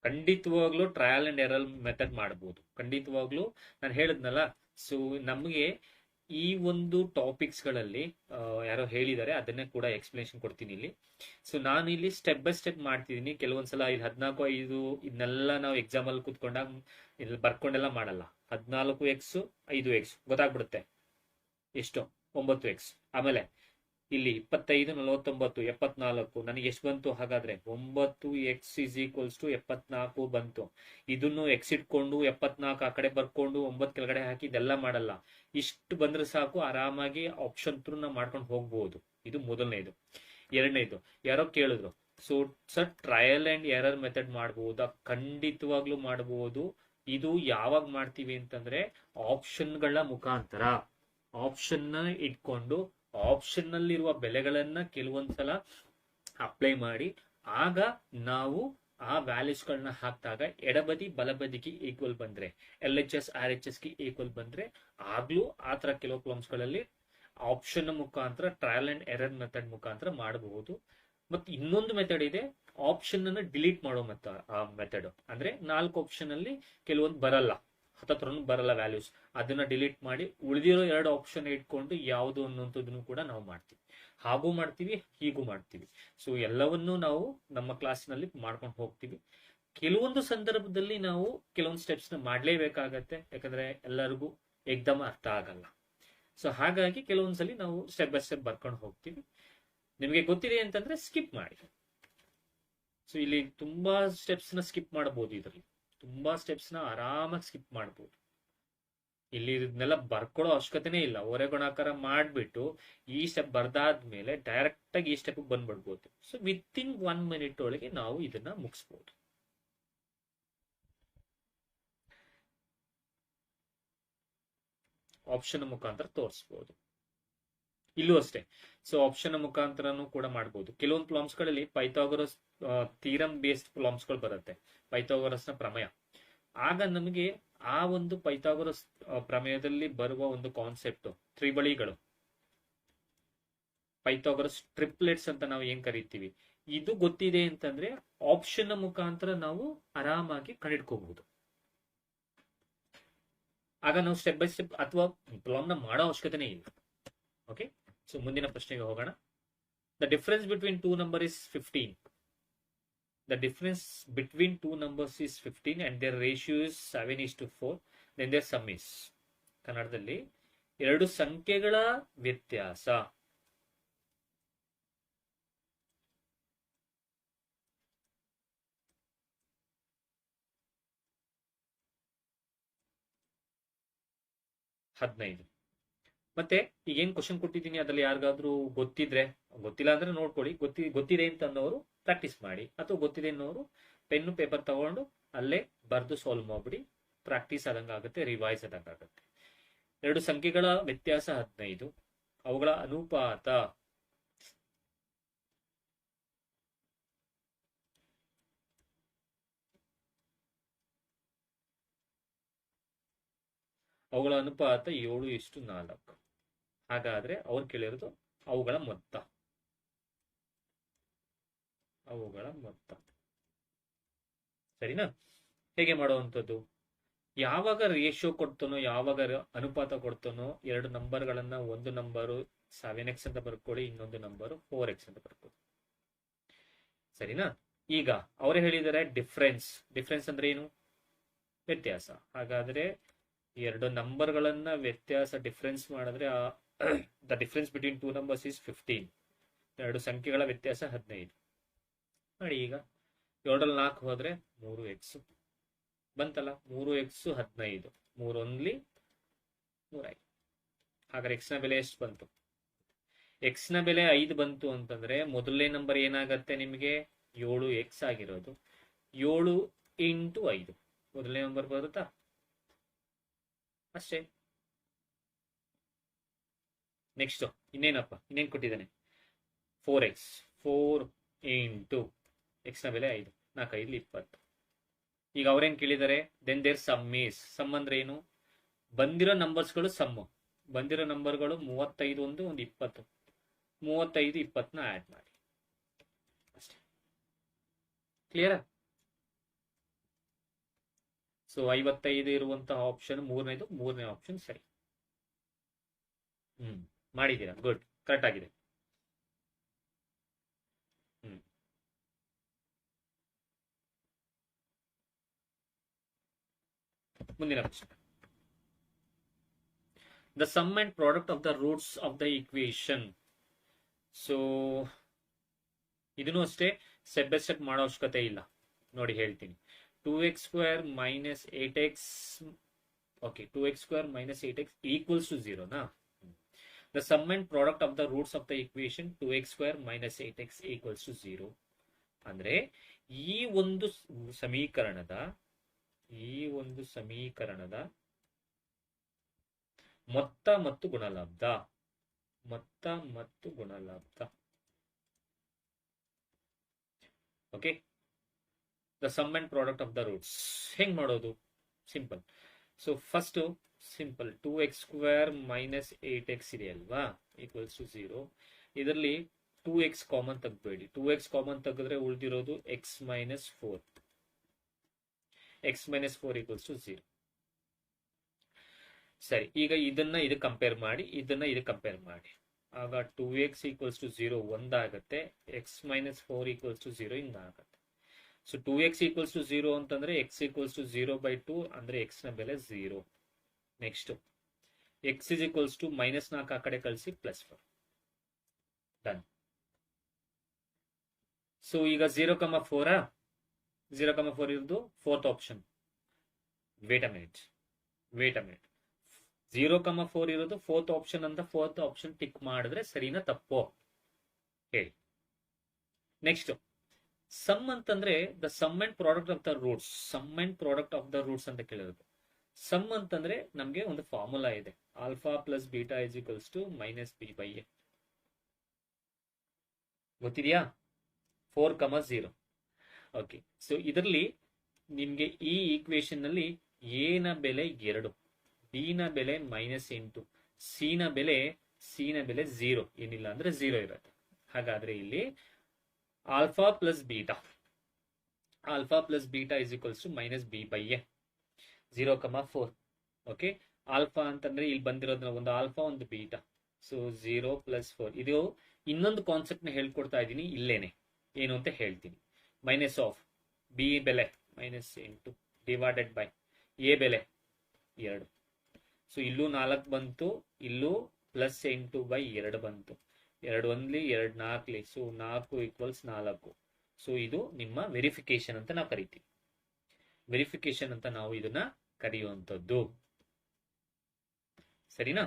ಖಂಡಿತವಾಗ್ಲೂ ಟ್ರಯಲ್ ಅಂಡ್ ಎರರ್ ಮೆಥಡ್ ಮಾಡಬಹುದು. ಖಂಡಿತವಾಗ್ಲೂ ನಾನು ಹೇಳಿದ್ನಲ್ಲ. ಸೊ ನಮಗೆ ಈ ಒಂದು ಟಾಪಿಕ್ಸ್ ಗಳಲ್ಲಿ ಯಾರೋ ಹೇಳಿದ್ದಾರೆ, ಅದನ್ನೇ ಕೂಡ ಎಕ್ಸ್ಪ್ಲನೇಷನ್ ಕೊಡ್ತೀನಿ ಇಲ್ಲಿ. ಸೊ ನಾನು ಇಲ್ಲಿ ಸ್ಟೆಪ್ ಬೈ ಸ್ಟೆಪ್ ಮಾಡ್ತಿದ್ದೀನಿ. ಕೆಲವೊಂದ್ಸಲ ಇಲ್ಲಿ 14 5 ಇದನ್ನೆಲ್ಲ ನಾವು ಎಕ್ಸಾಮ್ ಅಲ್ಲಿ ಕೂತ್ಕೊಂಡಾಗ ಇಲ್ಲಿ ಬರ್ಕೊಂಡೆಲ್ಲ ಮಾಡಲ್ಲ. 14x 5x ಗೊತ್ತಾಗ್ಬಿಡುತ್ತೆ ಎಷ್ಟು 9x. ಆಮೇಲೆ ಇಲ್ಲಿ 25 49 74 ನನಗೆ ಎಷ್ಟು ಬಂತು? ಹಾಗಾದ್ರೆ 9x ಇಸ್ ಈಕ್ವಲ್ಸ್ ಟು 74 ಬಂತು. ಇದನ್ನು ಎಕ್ಸ್ ಇಟ್ಕೊಂಡು 74 ಆ ಕಡೆ ಬರ್ಕೊಂಡು 9 ಕೆಳಗಡೆ ಹಾಕಿ ಇದೆಲ್ಲ ಮಾಡಲ್ಲ. ಇಷ್ಟು ಬಂದ್ರೆ ಸಾಕು, ಆರಾಮಾಗಿ ಆಪ್ಷನ್ ಥ್ರೂ ನಾವು ಮಾಡ್ಕೊಂಡು ಹೋಗ್ಬೋದು. ಇದು ಮೊದಲನೇದು. ಎರಡನೇದು, ಯಾರೋ ಕೇಳಿದ್ರು, so sir trial and error method ಮಾಡಬಹುದಾ? ಖಂಡಿತವಾಗ್ಲೂ ಮಾಡಬಹುದು. ಇದು ಯಾವಾಗ ಮಾಡ್ತೀವಿ ಅಂತಂದ್ರೆ ಆಪ್ಷನ್ಗಳ ಮುಖಾಂತರ. ಆಪ್ಷನ್ ಇಟ್ಕೊಂಡು ಆಪ್ಷನ್ ನಲ್ಲಿರುವ ಬೆಲೆಗಳನ್ನ ಕೆಲವೊಂದ್ಸಲ ಅಪ್ಲೈ ಮಾಡಿ, ಆಗ ನಾವು ಆ ವ್ಯಾಲ್ಯೂಸ್ಗಳನ್ನ ಹಾಕಿದಾಗ ಎಡಬದಿ ಬಲಬದಿಗೆ ಈಕ್ವಲ್ ಬಂದ್ರೆ, LHS RHS ಗೆ ಈಕ್ವಲ್ ಬಂದ್ರೆ ಆಗ್ಲೂ ಆತರ ಕೆಲವು ಪ್ರಾಬ್ಲಮ್ಸ್ ಗಳಲ್ಲಿ ಆಪ್ಷನ್ ಮುಖಾಂತರ ಟ್ರಯಲ್ ಅಂಡ್ ಎರರ್ ಮೆಥಡ್ ಮುಖಾಂತರ ಮಾಡಬಹುದು. ಮತ್ತೆ ಇನ್ನೊಂದು ಮೆಥಡ್ ಇದೆ, ಆಪ್ಷನ್ ಅನ್ನು ಡಿಲೀಟ್ ಮಾಡೋ ಮೆಥಡ್. ಅಂದ್ರೆ 4 ಆಪ್ಷನ್ ಅಲ್ಲಿ ಕೆಲವೊಂದು ಬರಲ್ಲ, ಹತ್ತತ್ರನು ಬರಲ್ಲ ವ್ಯಾಲ್ಯೂಸ್, ಅದನ್ನ ಡಿಲೀಟ್ ಮಾಡಿ ಉಳಿದಿರೋ 2 ಆಪ್ಷನ್ ಇಟ್ಕೊಂಡು ಯಾವುದು ಅನ್ನೋಂಥದ್ದನ್ನು ಕೂಡ ನಾವು ಮಾಡ್ತೀವಿ. ಹಾಗೂ ಮಾಡ್ತೀವಿ, ಹೀಗೂ ಮಾಡ್ತೀವಿ. ಸೊ ಎಲ್ಲವನ್ನೂ ನಾವು ನಮ್ಮ ಕ್ಲಾಸ್ನಲ್ಲಿ ಮಾಡ್ಕೊಂಡು ಹೋಗ್ತೀವಿ. ಕೆಲವೊಂದು ಸಂದರ್ಭದಲ್ಲಿ ನಾವು ಕೆಲವೊಂದು ಸ್ಟೆಪ್ಸ್ ನ ಮಾಡ್ಲೇಬೇಕಾಗತ್ತೆ, ಯಾಕಂದ್ರೆ ಎಲ್ಲರಿಗೂ ಏಕ್ದಮ್ ಅರ್ಥ ಆಗಲ್ಲ. ಸೊ ಹಾಗಾಗಿ ಕೆಲವೊಂದ್ಸಲಿ ನಾವು ಸ್ಟೆಪ್ ಬೈ ಸ್ಟೆಪ್ ಬರ್ಕೊಂಡು ಹೋಗ್ತೀವಿ. ನಿಮಗೆ ಗೊತ್ತಿದೆ ಅಂತಂದ್ರೆ ಸ್ಕಿಪ್ ಮಾಡಿ. ಸೊ ಇಲ್ಲಿ ತುಂಬಾ ಸ್ಟೆಪ್ಸ್ ನ ಸ್ಕಿಪ್ ಮಾಡಬಹುದು. ಇದರಲ್ಲಿ ತುಂಬಾ ಸ್ಟೆಪ್ಸ್ ನ ಆರಾಮಾಗಿ ಸ್ಕಿಪ್ ಮಾಡಬಹುದು. ಇಲ್ಲಿ ಇದನ್ನೆಲ್ಲ ಬರ್ಕೊಳ್ಳೋ ಅವಶ್ಯಕತೆನೇ ಇಲ್ಲ. ಗುಣಾಕಾರ ಮಾಡ್ಬಿಟ್ಟು ಈ ಸ್ಟೆಪ್ ಬರ್ದಾದ್ಮೇಲೆ ಡೈರೆಕ್ಟ್ ಆಗಿ ಈ ಸ್ಟೆಪ್ ಬಂದ್ಬಿಡ್ಬೋದು. ಸೊ ವಿತ್ ಇನ್ 1 ಮಿನಿಟ್ ಒಳಗೆ ನಾವು ಇದನ್ನ ಮುಗಿಸ್ಬೋದು. ಆಪ್ಷನ್ ಮುಖಾಂತರ ತೋರಿಸಬಹುದು. ಇಲ್ಲೂ ಅಷ್ಟೇ. ಸೊ ಆಪ್ಷನ್ ಮುಖಾಂತರನು ಕೂಡ ಮಾಡಬಹುದು. ಕೆಲವೊಂದು ಪ್ರಾಬ್ಲಮ್ಸ್ ಗಳಲ್ಲಿ ಪೈಥಾಗರಸ್ ಥಿಯರಮ್ ಬೇಸ್ಡ್ ಪ್ರಾಬ್ಲಮ್ಸ್ ಗಳು ಬರುತ್ತೆ, ಪೈಥಾಗರಸ್ ನ ಪ್ರಮೇಯ. ಆಗ ನಮಗೆ ಆ ಒಂದು ಪೈಥಾಗರಸ್ ಪ್ರಮೇಯದಲ್ಲಿ ಬರುವ ಒಂದು ಕಾನ್ಸೆಪ್ಟ್, ತ್ರಿಬಳಿಗಳು, ಪೈಥಾಗರಸ್ ಟ್ರಿಪ್ಲೆಟ್ಸ್ ಅಂತ ನಾವು ಏನ್ ಕರಿತೀವಿ, ಇದು ಗೊತ್ತಿದೆ ಅಂತಂದ್ರೆ ಆಪ್ಷನ್ ಮುಖಾಂತರ ನಾವು ಆರಾಮಾಗಿ ಕಂಡಿಡ್ಕೋಬಹುದು. ಆಗ ನಾವು ಸ್ಟೆಪ್ ಬೈ ಸ್ಟೆಪ್ ಅಥವಾ ಪ್ರಾಬ್ಲಮ್ ನ ಮಾಡೋ ಅವಶ್ಯಕತೆನೇ ಇಲ್ಲ. ಓಕೆ, ಸೊ ಮುಂದಿನ ಪ್ರಶ್ನೆಗೆ ಹೋಗೋಣ. The difference between 2 number is 15. The difference between 2 numbers is 15 and their ratio is 7:4. Then their sum is. ಕನ್ನಡದಲ್ಲಿ ಎರಡು ಸಂಖ್ಯೆಗಳ ವ್ಯತ್ಯಾಸ. ಹದಿನೈದು. ಮತ್ತೆ ಈಗೇನ್ ಕ್ವಶನ್ ಕೊಟ್ಟಿದ್ದೀನಿ ಅದ್ರಲ್ಲಿ ಯಾರಿಗಾದ್ರೂ ಗೊತ್ತಿದ್ರೆ, ಗೊತ್ತಿಲ್ಲ ಅಂದ್ರೆ ನೋಡ್ಕೊಳ್ಳಿ, ಗೊತ್ತಿದೆ ಅಂತ ಅನ್ನೋರು ಪ್ರಾಕ್ಟೀಸ್ ಮಾಡಿ, ಅಥವಾ ಗೊತ್ತಿದೆ ಅನ್ನೋರು ಪೆನ್ನು ಪೇಪರ್ ತಗೊಂಡು ಅಲ್ಲೇ ಬರ್ದು ಸಾಲ್ವ್ ಮಾಡ್ಬಿಡಿ. ಪ್ರಾಕ್ಟೀಸ್ ಆದಂಗಾಗುತ್ತೆ, ರಿವೈಸ್ ಆದಂಗಾಗುತ್ತೆ. ಎರಡು ಸಂಖ್ಯೆಗಳ ವ್ಯತ್ಯಾಸ 15, ಅವುಗಳ ಅನುಪಾತ ಅವುಗಳ ಅನುಪಾತ 7:4. ಹಾಗಾದ್ರೆ ಅವ್ರು ಕೇಳಿರೋದು ಅವುಗಳ ಮೊತ್ತ. ಸರಿನಾ? ಹೇಗೆ ಮಾಡುವಂಥದ್ದು? ಯಾವಾಗ ರೇಷಿಯೋ ಕೊಡ್ತಾನೋ, ಯಾವಾಗ ಅನುಪಾತ ಕೊಡ್ತಾನೋ, ಎರಡು ನಂಬರ್ಗಳನ್ನ, ಒಂದು ನಂಬರು 7x ಅಂತ ಬರ್ಕೊಳ್ಳಿ, ಇನ್ನೊಂದು ನಂಬರು 4x ಅಂತ ಬರ್ಕೊಳ್ಳಿ. ಸರಿನಾ? ಈಗ ಅವರೇ ಹೇಳಿದ್ದಾರೆ ಡಿಫ್ರೆನ್ಸ್. ಡಿಫ್ರೆನ್ಸ್ ಅಂದ್ರೆ ಏನು? ವ್ಯತ್ಯಾಸ. ಹಾಗಾದ್ರೆ ಎರಡು ನಂಬರ್ಗಳನ್ನ ವ್ಯತ್ಯಾಸ ಡಿಫ್ರೆನ್ಸ್ ಮಾಡಿದ್ರೆ the difference between two numbers is 15. ಎರಡು ಸಂಖ್ಯೆಗಳ ವ್ಯತ್ಯಾಸ 15 ಮಾಡಿ. ಈಗ 7ರಲ್ಲಿ 4 ಹೋದ್ರೆ 3x ಬಂತಲ್ಲ. 3x 15, 3 ಒಂದ್ಲಿ 3. ಹಾಗಾದ್ರೆ x ನ ಬೆಲೆ ಎಷ್ಟು ಬಂತು? x ನ ಬೆಲೆ 5 ಬಂತು ಅಂತಂದ್ರೆ ಮೊದಲನೇ ನಂಬರ್ ಏನಾಗತ್ತೆ ನಿಮಗೆ? 7x ಆಗಿರೋದು. 7 ಇಂಟು 5 ಮೊದಲನೇ ನಂಬರ್ ಬರುತ್ತಾ? ಅಷ್ಟೇ. ನೆಕ್ಸ್ಟ್ ಇನ್ನೇನಪ್ಪ, ಇನ್ನೇನ್ ಕೊಟ್ಟಿದ್ದಾನೆ? 4x. 4 ಇಂಟು x ನ ಬೆಲೆ 5, 4 5 20. ಈಗ ಅವ್ರೇನ್ ಕೇಳಿದ್ದಾರೆ? Then their sum is. Sum ಅಂದ್ರೆ ಏನು? ಬಂದಿರೋ ನಂಬರ್ಸ್ಗಳು ಸಮ್. ಬಂದಿರೋ ನಂಬರ್ಗಳು 35 ಒಂದು 20. 35 20ನ ಆಡ್ ಮಾಡಿ ಅಷ್ಟೇ. ಕ್ಲಿಯರಾ? ಸೊ 55 ಇರುವಂತಹ ಆಪ್ಷನ್ ಮೂರನೇ ಆಪ್ಷನ್ ಸರಿ. ಮಾಡಿದ್ದೀರಾ, ಗುಡ್, ಕರೆಕ್ಟ್ ಆಗಿದೆ. ಮುಂದಿನ ಪ್ರಶ್ನೆ. The sum and product of the roots of the equation. So ಇದನ್ನು ಅಷ್ಟೇ ಸ್ಟೆಪ್ ಬೈ ಸ್ಟೆಪ್ ಮಾಡೋ ಅವಶ್ಯಕತೆ ಇಲ್ಲ. ನೋಡಿ ಹೇಳ್ತೀನಿ. 2x² minus 8x. Okay, 2x² minus 8x equals to 0 na. The sum and product of the roots of the equation 2x² minus 8x equals to 0. ಅಂದ್ರೆ ಈ ಒಂದು ಸಮೀಕರಣದ ಮೊತ್ತ ಮತ್ತು ಗುಣಲಬ್ಧ. Okay, the sum and product of the roots ಹೆಂಗ್ ಮಾಡೋದು? Simple. So first simple 2x² minus 8x ಇದೆ ಅಲ್ವಾ, ಈಕ್ವಲ್ಸ್ ಟು 0. ಇದರಲ್ಲಿ 2x ಕಾಮನ್ ತೆಗ್ಬೇಡಿ. 2x ಕಾಮನ್ ತೆಗೆದ್ರೆ ಉಳಿದಿರೋದು x minus 4. x minus 4 equals to 0. ಸರಿ, ಈಗ ಇದನ್ನ ಇದಕ್ಕೆ ಕಂಪೇರ್ ಮಾಡಿ, ಇದನ್ನ ಇದಕ್ಕೆ ಕಂಪೇರ್ ಮಾಡಿ. ಆಗ 2x ಈಕ್ವಲ್ಸ್ ಟು 0 ಒಂದಾಗತ್ತೆ, x minus 4 ಈಕ್ವಲ್ಸ್ ಟು 0 ಹಿಂಗಾಗತ್ತೆ. ಸೊ 2x ಈಕ್ವಲ್ಸ್ ಟು 0 ಅಂತಂದ್ರೆ x ಈಕ್ವಲ್ಸ್ ಟು 0/2 ಅಂದ್ರೆ x ನ ಬೆಲೆ 0. Next x is equals to -4 ಆ ಕಡೆ ಕಳಿಸಿ +4. ಡನ್. ಸೊ ಈಗ 0,4 0,4 ಇರೋದು fourth option. Wait a minute. 0,4 ಇರೋದು ಫೋರ್ತ್ ಆಪ್ಷನ್ ಅಂತ ಫೋರ್ತ್ ಆಪ್ಷನ್ ಟಿಕ್ ಮಾಡಿದ್ರೆ ಸರಿನಾ ತಪ್ಪೋ ಹೇಳಿ. ನೆಕ್ಸ್ಟ್ ಸಮ್ ಅಂತಂದ್ರೆ the sum and product of the roots. Sum and product of the roots ಅಂತ ಕೇಳಿರೋದು. ಸಮ್ ಅಂತಂದ್ರೆ ನಮ್ಗೆ ಒಂದು ಫಾರ್ಮುಲಾ ಇದೆ, alpha plus beta is equals to -b/a. ಗೊತ್ತಿದೆಯಾ? 4,0. ಓಕೆ, ಸೊ ಇದರಲ್ಲಿ ನಿಮ್ಗೆ ಈ ಈಕ್ವೇಶನ್ ನಲ್ಲಿ ಎ ನ ಬೆಲೆ 2, ಬಿ ನ ಬೆಲೆ -8, ಸಿ ನ ಬೆಲೆ 0, ಏನಿಲ್ಲ ಅಂದ್ರೆ 0 ಇರುತ್ತೆ. ಹಾಗಾದ್ರೆ ಇಲ್ಲಿ alpha plus beta is equals to -b/a. 0,4. Okay, alpha ಅಂತಂದ್ರೆ ಇಲ್ಲಿ ಬಂದಿರೋದ್ರ ಒಂದು ಆಲ್ಫಾ ಒಂದು ಬೀಟಾ. ಸೊ 0 + 4. ಇದು ಇನ್ನೊಂದು ಕಾನ್ಸೆಪ್ಟ್ ನ ಹೇಳ್ಕೊಡ್ತಾ ಇದ್ದೀನಿ ಇಲ್ಲೇನೆ, ಏನು ಅಂತ ಹೇಳ್ತೀನಿ. ಮೈನಸ್ ಆಫ್ ಬಿ ಬೆಲೆ -8 ಡಿವೈಡೆಡ್ ಬೈ ಎ ಬೆಲೆ 2. ಸೊ ಇಲ್ಲೂ 4 ಬಂತು, ಇಲ್ಲೂ +8/2 ಬಂತು. 2 ಒಂದ್ಲಿ 2 4ಲಿ. ಸೊ 4 = 4. ಸೊ ಇದು ನಿಮ್ಮ ವೆರಿಫಿಕೇಶನ್ ಅಂತ ನಾವು ಕರಿತೀವಿ. ವೆರಿಫಿಕೇಶನ್ ಅಂತ ನಾವು ಇದನ್ನ ಕರೆಯುವಂಥದ್ದು. ಸರಿನಾ?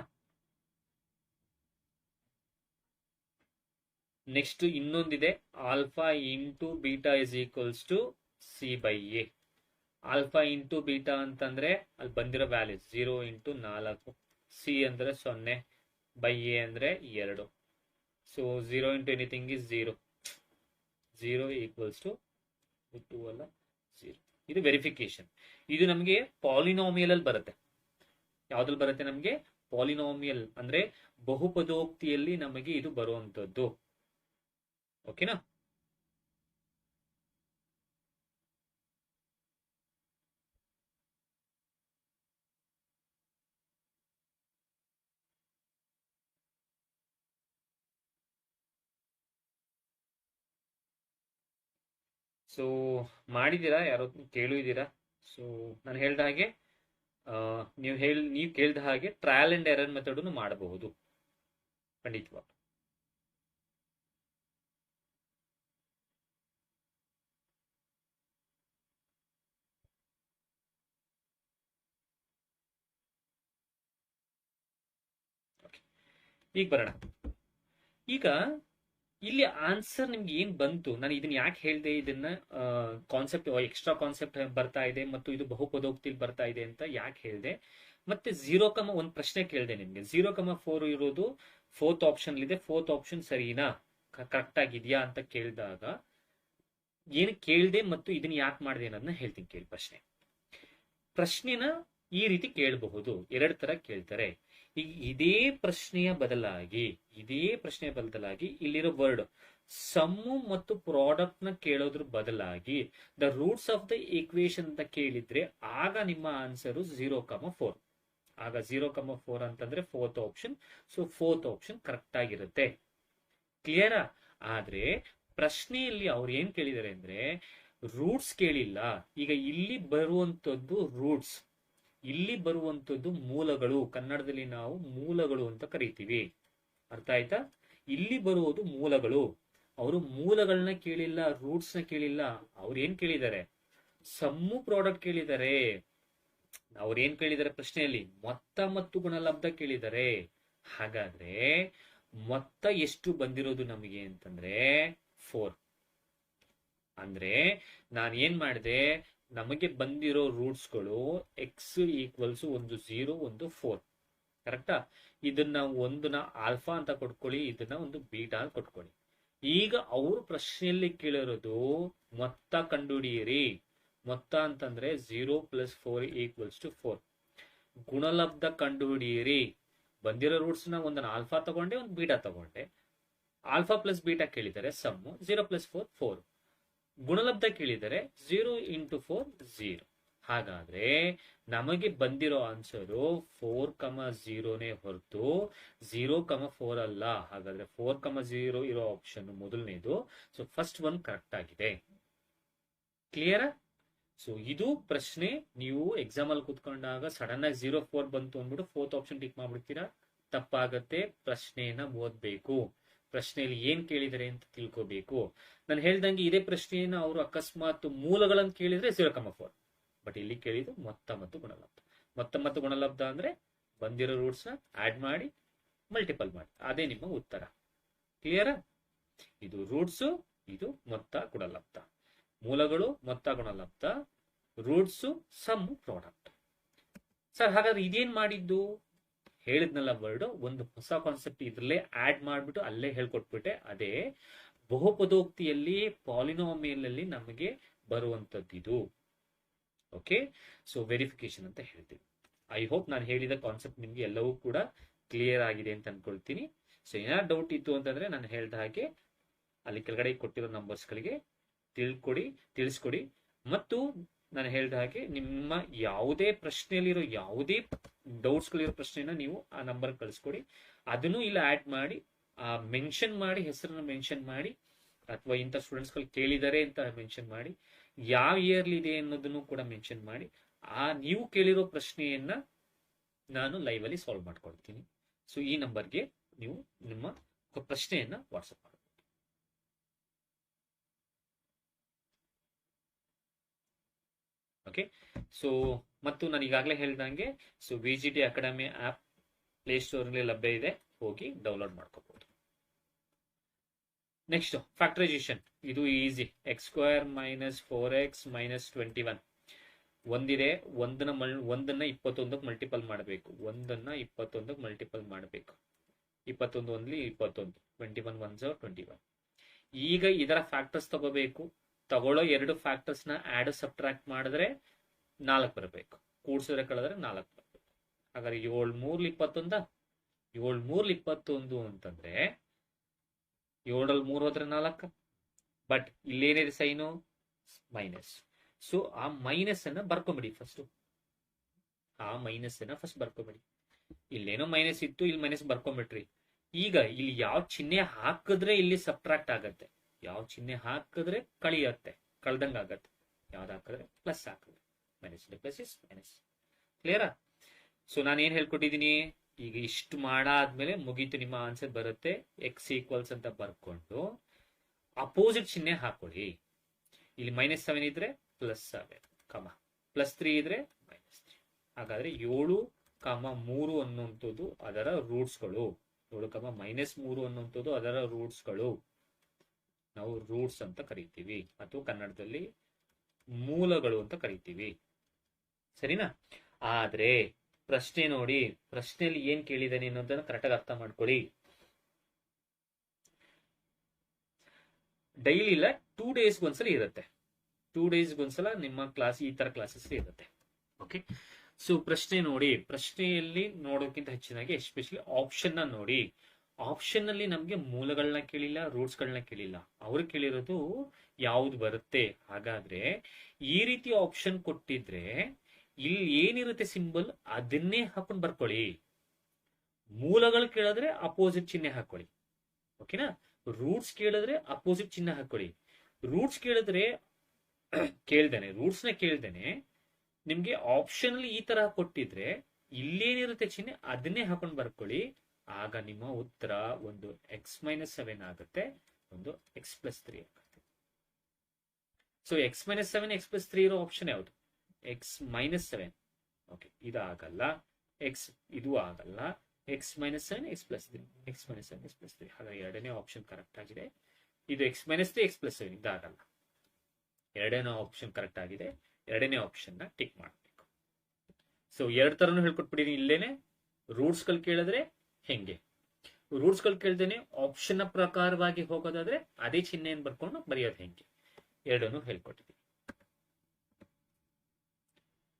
ನೆಕ್ಸ್ಟ್ ಇನ್ನೊಂದಿದೆ, alpha into beta is equals to c/a. Alpha into beta ಅಂತಂದ್ರೆ ಅಲ್ಲಿ ಬಂದಿರೋ ವ್ಯಾಲ್ಯೂಸ್ 0 × 4, ಸಿ ಅಂದ್ರೆ 0, /a ಅಂದ್ರೆ 2. So 0 × anything is 0. 0 equals to 2 ಅಲ್ಲ 0. ಇದು ವೆರಿಫಿಕೇಶನ್. ಇದು ನಮಗೆ ಪಾಲಿನಾಮಿಯಲ್ ಅಲ್ಲಿ ಬರುತ್ತೆ. ಯಾವ್ದ್ರಲ್ಲಿ ಬರುತ್ತೆ? ನಮಗೆ ಪಾಲಿನಾಮಿಯಲ್ ಅಂದ್ರೆ ಬಹುಪದೋಕ್ತಿಯಲ್ಲಿ ನಮಗೆ ಇದು ಬರುವಂತದ್ದು. ಓಕೆನಾ? ಸೊ ಮಾಡಿದ್ದೀರಾ, ಯಾರೋ ಕೇಳಿದ್ದೀರಾ? ಸೊ ನಾನು ಹೇಳ್ದ ಹಾಗೆ ನೀವು ಕೇಳ್ದ ಹಾಗೆ ಟ್ರಯಲ್ ಅಂಡ್ ಎರರ್ ಮೆಥಡನ್ನು ಮಾಡಬಹುದು ಖಂಡಿತವಾಗಿ. ಈಗ ಬರೋಣ. ಈಗ ಇಲ್ಲಿ ಆನ್ಸರ್ ನಿಮ್ಗೆ ಏನ್ ಬಂತು, ನಾನು ಇದನ್ನ ಯಾಕೆ ಹೇಳ್ದೆ, ಇದನ್ನ ಕಾನ್ಸೆಪ್ಟ್ ಎಕ್ಸ್ಟ್ರಾ ಕಾನ್ಸೆಪ್ಟ್ ಬರ್ತಾ ಇದೆ ಮತ್ತು ಇದು ಬಹುಪದೋಕ್ತಿಲಿ ಬರ್ತಾ ಇದೆ ಅಂತ ಯಾಕೆ ಹೇಳ್ದೆ, ಮತ್ತೆ 0, ಒಂದು ಪ್ರಶ್ನೆ ಕೇಳಿದೆ ನಿಮ್ಗೆ. 0,4 ಇರೋದು ಫೋರ್ತ್ ಆಪ್ಷನ್ ಇದೆ, ಫೋರ್ತ್ ಆಪ್ಷನ್ ಸರಿನಾ, ಕರೆಕ್ಟ್ ಆಗಿದ್ಯಾ ಅಂತ ಕೇಳಿದಾಗ ಏನು ಕೇಳಿದೆ ಮತ್ತು ಇದನ್ನ ಯಾಕೆ ಮಾಡಿದೆ ಅನ್ನೋದನ್ನ ಹೇಳ್ತೀನಿ. ಕೇಳಿ ಪ್ರಶ್ನೆನ ಈ ರೀತಿ ಕೇಳಬಹುದು, ಎರಡು ತರ ಕೇಳ್ತಾರೆ. ಈಗ ಇದೇ ಪ್ರಶ್ನೆಯ ಬದಲಾಗಿ ಇಲ್ಲಿರೋ ವರ್ಡ್ ಸಮ್ಮು ಮತ್ತು ಪ್ರಾಡಕ್ಟ್ ನ ಕೇಳೋದ್ರ ಬದಲಾಗಿ the roots of the equation ಅಂತ ಕೇಳಿದ್ರೆ ಆಗ ನಿಮ್ಮ ಆನ್ಸರ್ 0,4. ಆಗ 0,4 ಅಂತಂದ್ರೆ fourth option. So fourth option correct ಆಗಿರುತ್ತೆ. ಕ್ಲಿಯರಾ? ಆದ್ರೆ ಪ್ರಶ್ನೆಯಲ್ಲಿ ಅವ್ರು ಏನ್ ಕೇಳಿದ್ದಾರೆ ಅಂದ್ರೆ ರೂಟ್ಸ್ ಕೇಳಿಲ್ಲ. ಈಗ ಇಲ್ಲಿ ಬರುವಂತದ್ದು ರೂಟ್ಸ್, ಇಲ್ಲಿ ಬರುವಂತದ್ದು ಮೂಲಗಳು. ಕನ್ನಡದಲ್ಲಿ ನಾವು ಮೂಲಗಳು ಅಂತ ಕರಿತೀವಿ. ಅರ್ಥ ಆಯ್ತಾ? ಇಲ್ಲಿ ಬರುವುದು ಮೂಲಗಳು. ಅವರು ಮೂಲಗಳನ್ನ ಕೇಳಿಲ್ಲ, ರೂಟ್ಸ್ ನ ಕೇಳಿಲ್ಲ. ಅವ್ರು ಏನ್ ಕೇಳಿದ್ದಾರೆ? ಸಮ್ಮು ಪ್ರಾಡಕ್ಟ್ ಕೇಳಿದ್ದಾರೆ. ಅವ್ರೇನ್ ಕೇಳಿದ್ದಾರೆ ಪ್ರಶ್ನೆಯಲ್ಲಿ? ಮೊತ್ತ ಮತ್ತು ಗುಣಲಬ್ಧ ಕೇಳಿದ್ದಾರೆ. ಹಾಗಾದ್ರೆ ಮೊತ್ತ ಎಷ್ಟು ಬಂದಿರೋದು ನಮಗೆ ಅಂತಂದ್ರೆ 4. ಅಂದ್ರೆ ನಾನು ಏನ್ ಮಾಡಿದೆ, ನಮಗೆ ಬಂದಿರೋ ರೂಟ್ಸ್ಗಳು ಎಕ್ಸ್ ಈಕ್ವಲ್ಸ್ ಒಂದು 0 ಒಂದು 4. ಕರೆಕ್ಟಾ? ಇದನ್ನ ಒಂದನ್ನ ಆಲ್ಫಾ ಅಂತ ಕೊಟ್ಕೊಳ್ಳಿ, ಇದನ್ನ ಒಂದು ಬೀಟಾ ಅಂತ ಕೊಟ್ಕೊಳ್ಳಿ. ಈಗ ಅವರು ಪ್ರಶ್ನೆಯಲ್ಲಿ ಕೇಳಿರೋದು ಮೊತ್ತ ಕಂಡುಹಿಡಿಯಿರಿ. ಮೊತ್ತ ಅಂತಂದ್ರೆ 0 + 4 = 4. ಗುಣಲಬ್ಧ ಕಂಡುಹಿಡಿಯಿರಿ. ಬಂದಿರೋ ರೂಟ್ಸ್ ನ ಒಂದನ್ನ ಆಲ್ಫಾ ತಗೊಂಡೆ, ಒಂದು ಬೀಟಾ ತಗೊಂಡೆ. ಆಲ್ಫಾ ಪ್ಲಸ್ ಬೀಟಾ ಕೇಳಿದರೆ ಸಮ್ಮು 0 + 4 4. ಗುಣಲಬ್ಧ ಕೇಳಿದರೆ 0 × 4 0. ಹಾಗಾದ್ರೆ ನಮಗೆ ಬಂದಿರೋ ಆನ್ಸರು 4,0ನೇ ಹೊರತು 0,4 ಅಲ್ಲ. ಹಾಗಾದ್ರೆ 4,0 ಇರೋ ಆಪ್ಷನ್ ಮೊದಲನೇದು. ಸೊ ಫಸ್ಟ್ ಒನ್ ಕರೆಕ್ಟ್ ಆಗಿದೆ. ಕ್ಲಿಯರಾ? ಸೊ ಇದು ಪ್ರಶ್ನೆ. ನೀವು ಎಕ್ಸಾಮ್ ಅಲ್ಲಿ ಕುತ್ಕೊಂಡಾಗ ಸಡನ್ ಆಗಿ 0,4 ಬಂತು ಅಂದ್ಬಿಟ್ಟು ಫೋರ್ತ್ ಆಪ್ಷನ್ ಟಿಕ್ ಮಾಡ್ಬಿಡ್ತೀರಾ, ತಪ್ಪಾಗತ್ತೆ. ಪ್ರಶ್ನೆಯನ್ನ ಓದ್ಬೇಕು, ಪ್ರಶ್ನೆಯಲ್ಲಿ ಏನ್ ಕೇಳಿದರೆ ಅಂತ ತಿಳ್ಕೋಬೇಕು. ನಾನು ಹೇಳ್ದಂಗೆ ಇದೇ ಪ್ರಶ್ನೆಯನ್ನ ಅವರು ಅಕಸ್ಮಾತ್ ಮೂಲಗಳನ್ನು ಕೇಳಿದ್ರೆ 0,4. ಬಟ್ ಇಲ್ಲಿ ಕೇಳಿದ್ದು ಮೊತ್ತ ಮತ್ತು ಗುಣಲಬ್ಧ. ಮೊತ್ತ ಮತ್ತು ಗುಣಲಬ್ಧ ಅಂದ್ರೆ ಬಂದಿರೋ ರೂಟ್ಸ್ ನ ಆಡ್ ಮಾಡಿ ಮಲ್ಟಿಪಲ್ ಮಾಡಿ, ಅದೇ ನಿಮ್ಮ ಉತ್ತರ. ಕ್ಲಿಯರಾ? ಇದು ರೂಟ್ಸ್, ಇದು ಮೊತ್ತ ಗುಣಲಬ್ಧ. ಮೂಲಗಳು ಮೊತ್ತ ಗುಣಲಬ್ಧ, ರೂಟ್ಸ್ ಸಮ್ ಪ್ರಾಡಕ್ಟ್. ಸರ್ ಹಾಗಾದ್ರೆ ಇದೇನ್ ಮಾಡಿದ್ದು? ಹೇಳಿದ್ನಲ್ಲ ವರ್ಡ್, ಒಂದು ಹೊಸ ಕಾನ್ಸೆಪ್ಟ್ ಇದ್ರಲ್ಲೇ ಆಡ್ ಮಾಡ್ಬಿಟ್ಟು ಅಲ್ಲೇ ಹೇಳ್ಕೊಟ್ಬಿಟ್ಟೆ. ಅದೇ ಬಹುಪದೋಕ್ತಿಯಲ್ಲಿ ಪಾಲಿನೋಮಿಯಲ್ ಅಲ್ಲಿ ನಮಗೆ ಬರುವಂತದ್ದು ಇದು. ಓಕೆ, ಸೊ ವೆರಿಫಿಕೇಶನ್ ಅಂತ ಹೇಳ್ತೀವಿ. ಐ ಹೋಪ್ ನಾನು ಹೇಳಿದ ಕಾನ್ಸೆಪ್ಟ್ ನಿಮ್ಗೆ ಎಲ್ಲವೂ ಕೂಡ ಕ್ಲಿಯರ್ ಆಗಿದೆ ಅಂತ ಅನ್ಕೊಳ್ತೀನಿ. ಸೊ ಏನಾದ್ರು ಡೌಟ್ ಇತ್ತು ಅಂತಂದ್ರೆ ನಾನು ಹೇಳ್ದ ಹಾಗೆ ಅಲ್ಲಿ ಕೆಳಗಡೆ ಕೊಟ್ಟಿರೋ ನಂಬರ್ಸ್ಗಳಿಗೆ ತಿಳಿಸ್ಕೊಡಿ. ಮತ್ತು ನಾನು ಹೇಳ್ದ ಹಾಗೆ ನಿಮ್ಮ ಯಾವುದೇ ಪ್ರಶ್ನೆಯಲ್ಲಿರೋ ಯಾವುದೇ ಡೌಟ್ಸ್ಗಳಿರೋ ಪ್ರಶ್ನೆನ ನೀವು ಆ ನಂಬರ್ ಕಳಿಸ್ಕೊಡಿ. ಅದನ್ನು ಇಲ್ಲ ಆಡ್ ಮಾಡಿ ಮೆನ್ಷನ್ ಮಾಡಿ, ಹೆಸರನ್ನು ಮೆನ್ಷನ್ ಮಾಡಿ, ಅಥವಾ ಇಂಥ ಸ್ಟೂಡೆಂಟ್ಸ್ಗಳು ಕೇಳಿದ್ದಾರೆ ಅಂತ ಮೆನ್ಷನ್ ಮಾಡಿ, ಯಾವ ಇಯರ್ಲಿ ಇದೆ ಅನ್ನೋದನ್ನು ಕೂಡ ಮೆನ್ಷನ್ ಮಾಡಿ. ನೀವು ಕೇಳಿರೋ ಪ್ರಶ್ನೆಯನ್ನ ನಾನು ಲೈವ್ ಅಲ್ಲಿ ಸಾಲ್ವ್ ಮಾಡ್ಕೊಳ್ತೀನಿ. ಸೊ ಈ ನಂಬರ್ಗೆ ನೀವು ನಿಮ್ಮ ಪ್ರಶ್ನೆಯನ್ನ ವಾಟ್ಸಪ್ ಮಾಡಿ. ಓಕೆ, ಸೊ ಮತ್ತು ನಾನು ಈಗಾಗಲೇ ಹೇಳ್ದಂಗೆ so VGT academy app Play Store ನಲ್ಲಿ ಲಭ್ಯ ಇದೆ, ಹೋಗಿ ಡೌನ್ಲೋಡ್ ಮಾಡ್ಕೋಬಹುದು. Next factorisation. ಇದು ಈಸಿ. x² - 4x - 21 ಒಂದಿದೆ. ಒಂದನ್ನ 21ಕ್ಕೆ ಮಲ್ಟಿಪಲ್ ಮಾಡಬೇಕು. 21 ಒಂದ್ಲಿ 21, 21 1s 21. ಈಗ ಇದರ ಫ್ಯಾಕ್ಟರ್ಸ್ ತಗೋಬೇಕು. ತಗೊಳ್ಳೋ ಎರಡು ಫ್ಯಾಕ್ಟರ್ಸ್ ನ ಆಡ್ ಸಬ್ಟ್ರಾಕ್ಟ್ ಮಾಡಿದ್ರೆ 4 ಬರಬೇಕು, ಕೂಡ್ಸಿದ್ರೆ ಕಳೆದ್ರೆ 4 ಬರಬೇಕು. ಹಾಗಾದ್ರೆ 7 3 21 7 3 21 ಅಂತಂದ್ರೆ 7 3 ಹೋದ್ರೆ 4. ಬಟ್ ಇಲ್ಲೇನಿದೆ ಸೈನು? ಮೈನಸ್. ಸೊ ಆ ಮೈನಸ್ ಅನ್ನ ಬರ್ಕೊಂಬಿಡಿ ಫಸ್ಟ್. ಇಲ್ಲೇನೋ ಮೈನಸ್ ಇತ್ತು, ಇಲ್ಲಿ ಮೈನಸ್ ಬರ್ಕೊಂಬಿಟ್ರಿ. ಈಗ ಇಲ್ಲಿ ಯಾವ ಚಿಹ್ನೆ ಹಾಕಿದ್ರೆ ಇಲ್ಲಿ ಸಬ್ಟ್ರಾಕ್ಟ್ ಆಗತ್ತೆ, ಯಾವ ಚಿಹ್ನೆ ಹಾಕಿದ್ರೆ ಕಳಿಯತ್ತೆ. ಕಳ್ದಂಗೆ ಆಗತ್ತೆ. ಯಾವ್ದು ಹಾಕಿದ್ರೆ ಪ್ಲಸ್ ಹಾಕಿದ್ರೆ ಮೈನಸ್ ಪ್ಲಸ್ ಇಸ್ ಮೈನಸ್. ಕ್ಲಿಯರಾ? ಸೊ ನಾನು ಏನ್ ಹೇಳ್ಕೊಟ್ಟಿದ್ದೀನಿ, ಈಗ ಇಷ್ಟು ಮಾಡಾದ್ಮೇಲೆ ಮುಗೀತು, ನಿಮ್ಮ ಆನ್ಸರ್ ಬರುತ್ತೆ. ಎಕ್ಸ್ ಈಕ್ವಲ್ಸ್ ಅಂತ ಬರ್ಕೊಂಡು ಅಪೋಸಿಟ್ ಚಿಹ್ನೆ ಹಾಕೊಳ್ಳಿ. ಇಲ್ಲಿ -7 ಇದ್ರೆ +7, +3 ಇದ್ರೆ -3. ಹಾಗಾದ್ರೆ 7, 3 ಅನ್ನುವಂಥದ್ದು ಅದರ ರೂಟ್ಸ್ಗಳು. 7, -3 ಅನ್ನುವಂಥದ್ದು ಅದರ ರೂಟ್ಸ್ಗಳು. ನಾವು ರೂಟ್ಸ್ ಅಂತ ಕರಿತೀವಿ, ಅಥವಾ ಕನ್ನಡದಲ್ಲಿ ಮೂಲಗಳು ಅಂತ ಕರಿತೀವಿ. ಸರಿನಾ? ಆದ್ರೆ ಪ್ರಶ್ನೆ ನೋಡಿ, ಪ್ರಶ್ನೆಯಲ್ಲಿ ಏನ್ ಕೇಳಿದಾನೆ ಅನ್ನೋದನ್ನ ಕರೆಕ್ಟಾಗಿ ಅರ್ಥ ಮಾಡ್ಕೊಳ್ಳಿ. ಡೈಲಿ ಇಲ್ಲ, 2 ಡೇಸ್ಗೊಂದ್ಸಲ ಇರುತ್ತೆ. 2 ಡೇಸ್ಗೊಂದ್ಸಲ ನಿಮ್ಮ ಕ್ಲಾಸ್ ಈ ತರ ಕ್ಲಾಸಸ್ ಇರುತ್ತೆ. ಓಕೆ, ಸೊ ಪ್ರಶ್ನೆ ನೋಡಿ. ಪ್ರಶ್ನೆಯಲ್ಲಿ ನೋಡೋಕ್ಕಿಂತ ಹೆಚ್ಚಿನಾಗಿ ಎಸ್ಪೆಷಲಿ ಆಪ್ಷನ್ ನ ನೋಡಿ. ಆಪ್ಷನ್ ನಲ್ಲಿ ನಮ್ಗೆ ಮೂಲಗಳನ್ನ ಕೇಳಿಲ್ಲ, ರೂಟ್ಸ್ ಗಳನ್ನ ಕೇಳಿಲ್ಲ. ಅವ್ರು ಕೇಳಿರೋದು ಯಾವ್ದು ಬರುತ್ತೆ. ಹಾಗಾದ್ರೆ ಈ ರೀತಿ ಆಪ್ಷನ್ ಕೊಟ್ಟಿದ್ರೆ ಇಲ್ಲಿ ಏನಿರುತ್ತೆ ಸಿಂಬಲ್ ಅದನ್ನೇ ಹಾಕೊಂಡು ಬರ್ಕೊಳ್ಳಿ. ಮೂಲಗಳು ಕೇಳಿದ್ರೆ ಅಪೋಸಿಟ್ ಚಿಹ್ನೆ ಹಾಕೊಳ್ಳಿ. ಓಕೆನಾ? ರೂಟ್ಸ್ ಕೇಳಿದ್ರೆ ಅಪೋಸಿಟ್ ಚಿಹ್ನೆ ಹಾಕೊಳ್ಳಿ. ರೂಟ್ಸ್ ಕೇಳಿದ್ರೆ ರೂಟ್ಸ್ ನ ಕೇಳ್ದೇನೆ ನಿಮ್ಗೆ ಆಪ್ಷನ್ ಅಲ್ಲಿ ಈ ತರ ಕೊಟ್ಟಿದ್ರೆ ಇಲ್ಲೇನಿರುತ್ತೆ ಚಿಹ್ನೆ ಅದನ್ನೇ ಹಾಕೊಂಡು ಬರ್ಕೊಳ್ಳಿ. ಆಗ ನಿಮ್ಮ ಉತ್ತರ ಒಂದು x-7 ಆಗುತ್ತೆ, ಒಂದು x+3 ಆಗುತ್ತೆ. ಸೊ x-7, x+3 ಇರೋ ಆಪ್ಷನ್ ಯಾವುದು? x-7. ಓಕೆ, ಇದಾಗಲ್ಲ. ಇದು ಆಗಲ್ಲ. x-7, x+3, x-7, x+3. ಹಾಗಾಗಿ ಎರಡನೇ ಆಪ್ಷನ್ ಕರೆಕ್ಟ್ ಆಗಿದೆ. ಇದು x-3, x+7 ಇದಾಗಲ್ಲ. ಎರಡನೇ ಆಪ್ಷನ್ ಕರೆಕ್ಟ್ ಆಗಿದೆ. ಎರಡನೇ ಆಪ್ಷನ್ ನ ಟಿಕ್ ಮಾಡಬೇಕು. ಸೊ ಎರಡ್ ತರನು ಹೇಳ್ಕೊಟ್ಬಿಟ್ಟಿನಿ. ಇಲ್ಲೇನೆ ರೂಟ್ಸ್ ಗಳು ಕೇಳಿದ್ರೆ ಹೆಂಗೆ, ರೂಟ್ಸ್ ಗಳು ಕೇಳ್ದೇನೆ ಆಪ್ಷನ್ ನ ಪ್ರಕಾರವಾಗಿ ಹೋಗೋದಾದ್ರೆ ಅದೇ ಚಿಹ್ನೆಯನ್ನು ಬರ್ಕೊಂಡು ಬರೆಯೋದು ಹೆಂಗೆ, ಎರಡನ್ನು ಹೇಳ್ಕೊಟ್ಟಿದ್ದೀನಿ.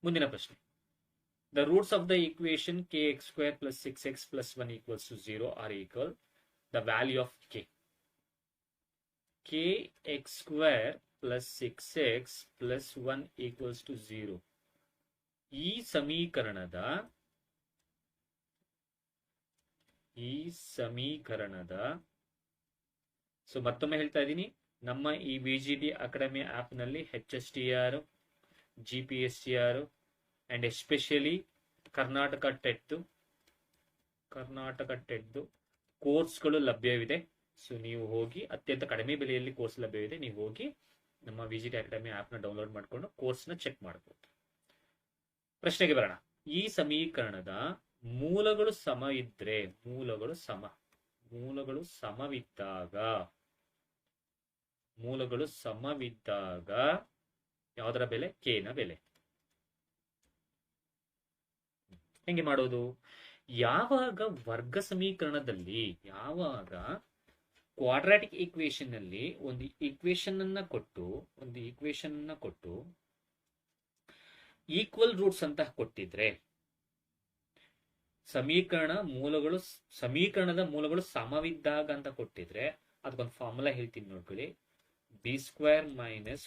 ಮುಂದಿನ ಪ್ರಶ್ನೆ. The roots of the equation kx² + 6x + 1 = 0 are equal the value of k. kx² + 6x + 1 = 0. ಈ ಸಮೀಕರಣದ ಸೊ ಮತ್ತೊಮ್ಮೆ ಹೇಳ್ತಾ ಇದ್ದೀನಿ, ನಮ್ಮ ಈ VGD ಅಕಾಡೆಮಿ ಆಪ್ ನಲ್ಲಿ HSTR, GPSTR and especially Karnataka TET ಕೋರ್ಸ್ಗಳು ಲಭ್ಯವಿದೆ. ಸೊ ನೀವು ಹೋಗಿ, ಅತ್ಯಂತ ಕಡಿಮೆ ಬೆಲೆಯಲ್ಲಿ ಕೋರ್ಸ್ ಲಭ್ಯವಿದೆ. ನೀವು ಹೋಗಿ ನಮ್ಮ VGD ಅಕಾಡೆಮಿ ಆಪ್ ನ ಡೌನ್ಲೋಡ್ ಮಾಡಿಕೊಂಡು ಕೋರ್ಸ್ ನ ಚೆಕ್ ಮಾಡಬಹುದು. ಪ್ರಶ್ನೆಗೆ ಬರೋಣ. ಈ ಸಮೀಕರಣದ ಮೂಲಗಳು ಸಮವಿದ್ದಾಗ ಯಾವುದರ ಬೆಲೆ? ಕೆ ನ ಬೆಲೆ. ಹೆಂಗೆ ಮಾಡೋದು? ಯಾವಾಗ ವರ್ಗ ಸಮೀಕರಣದಲ್ಲಿ, ಯಾವಾಗ ಕ್ವಾಡ್ರಾಟಿಕ್ ಈಕ್ವೇಶನ್ ನಲ್ಲಿ ಒಂದು ಈಕ್ವೇಶನ್ ಅನ್ನ ಕೊಟ್ಟು ಈಕ್ವಲ್ ರೂಟ್ಸ್ ಅಂತ ಕೊಟ್ಟಿದ್ರೆ, ಸಮೀಕರಣದ ಮೂಲಗಳು ಸಮವಿದ್ದಾಗ ಅಂತ ಕೊಟ್ಟಿದ್ರೆ ಅದಕ್ಕೊಂದು ಫಾರ್ಮುಲಾ ಹೇಳ್ತೀನಿ ನೋಡ್ಕೊಳ್ಳಿ. b² -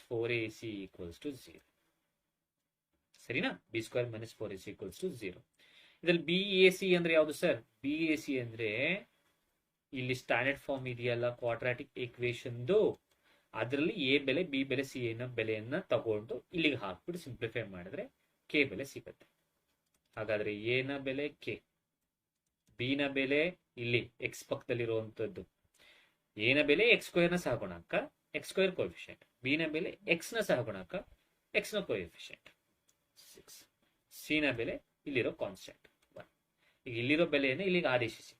4ac = 0. ಸರಿನಾ? b² - 4ac = 0. ಇದ್ರಲ್ಲಿ BAC ಅಂದ್ರೆ ಯಾವುದು ಸರ್? BAC ಅಂದ್ರೆ ಇಲ್ಲಿ ಸ್ಟ್ಯಾಂಡರ್ಡ್ ಫಾರ್ಮ್ ಇದೆಯಲ್ಲ ಕ್ವಾಡ್ರಾಟಿಕ್ ಈಕ್ವೇಶನ್ದು, ಅದರಲ್ಲಿ ಎ ಬೆಲೆ, ಬಿ ಬೆಲೆ, ಸಿ ನ ಬೆಲೆಯನ್ನ ತಗೊಂಡು ಇಲ್ಲಿಗೆ ಹಾಕ್ಬಿಟ್ಟು ಸಿಂಪ್ಲಿಫೈ ಮಾಡಿದ್ರೆ ಕೆ ಬೆಲೆ ಸಿಗುತ್ತೆ. ಹಾಗಾದ್ರೆ ಎ ನ ಬೆಲೆ ಕೆ, ಬಿ ನ ಬೆಲೆ ಇಲ್ಲಿ ಎಕ್ಸ್ ಪಕ್ಕದಲ್ಲಿರುವಂತದ್ದು, ಎ ನ ಬೆಲೆ x² ನ ಸಹಗುಣಾಂಕ x² ಕೋಎಫಿಷಿಯಂಟ್, ಬಿ ನ ಬೆಲೆ x ನ ಸಹಗುಣಾಂಕ x ನ ಕೋಎಫಿಷಿಯಂಟ್ 6, ಸಿ ನ ಬೆಲೆ ಇಲ್ಲಿರೋ ಕಾನ್ಸ್ಟೆಂಟ್ 1. ಈಗ ಇಲ್ಲಿರೋ ಬೆಲೆಯನ್ನು ಇಲ್ಲಿಗೆ ಆದೇಶಿಸಿ.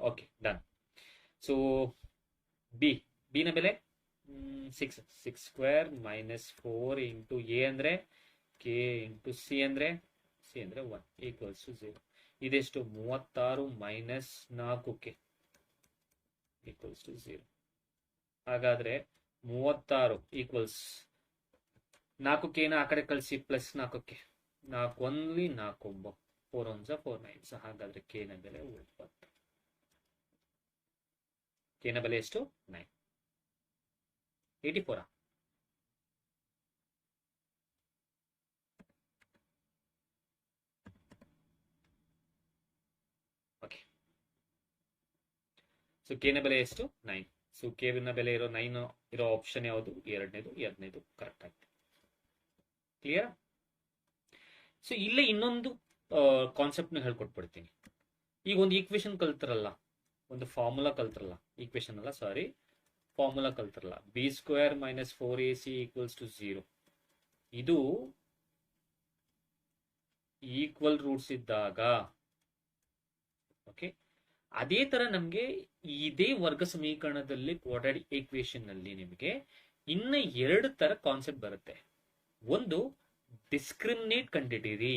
Okay, done. ಸೊ ಬಿ ನ ಬೆಲೆ 6, 6² - 4 ಇಂಟು ಎ ಅಂದ್ರೆ ಕೆ ಇಂಟು ಸಿ ಅಂದ್ರೆ 1 = 0. ಇದೆಷ್ಟು? 36 - 4k = 0. ಹಾಗಾದ್ರೆ 36 = 4k ನ ಆ ಕಡೆ ಕಳಿಸಿ, ಪ್ಲಸ್ 4k, 4 1 4 9, 4 1 4 9. ಹಾಗಾದ್ರೆ ಕೆ ನ ಬೆಲೆ 9. ಕೆ ನ ಬೆಲೆ ಎಷ್ಟು? 9. 84. ಓಕೆ, ಸೊ ಕೆ ನ ಬೆಲೆ ಎಷ್ಟು? 9. ಸೊ ನ ಬೆಲೆ ಇರೋ 9 ಇರೋ ಆಪ್ಷನ್ ಯಾವುದು? ಎರಡನೇದು ಕರೆಕ್ಟ್ ಆಗಿದೆ. ಕ್ಲಿಯರ್? ಸೊ ಇಲ್ಲೇ ಇನ್ನೊಂದು ಕಾನ್ಸೆಪ್ಟ್ ನ ಹೇಳ್ಕೊಟ್ಬಿಡ್ತೀನಿ. ಈಗ ಒಂದು ಈಕ್ವೇಶನ್ ಕಲ್ತಿರಲ್ಲ, ಒಂದು ಫಾರ್ಮುಲಾ ಕಲ್ತಿರಲ್ಲ, ಈಕ್ವೇಶನ್ ಅಲ್ಲ ಸಾರಿ, ಫಾರ್ಮುಲಾ ಕಲ್ತಿರಲ್ಲ, b² - 4ac = 0. ಇದು ಈಕ್ವಲ್ ರೂಟ್ಸ್ ಇದ್ದಾಗ, ಓಕೆ, ಅದೇ ತರ ನಮ್ಗೆ ಇದೇ ವರ್ಗ ಸಮೀಕರಣದಲ್ಲಿ ಕ್ವಾಡ್ರಾಟಿಕ್ ಈಕ್ವೇಶನ್ ನಲ್ಲಿ ನಿಮಗೆ ಇನ್ನ 2 ತರ ಕಾನ್ಸೆಪ್ಟ್ ಬರುತ್ತೆ. ಒಂದು ಡಿಸ್ಕ್ರಿಮಿನೇಟ್ ಕಂಡುಹಿಡಿಯಿರಿ,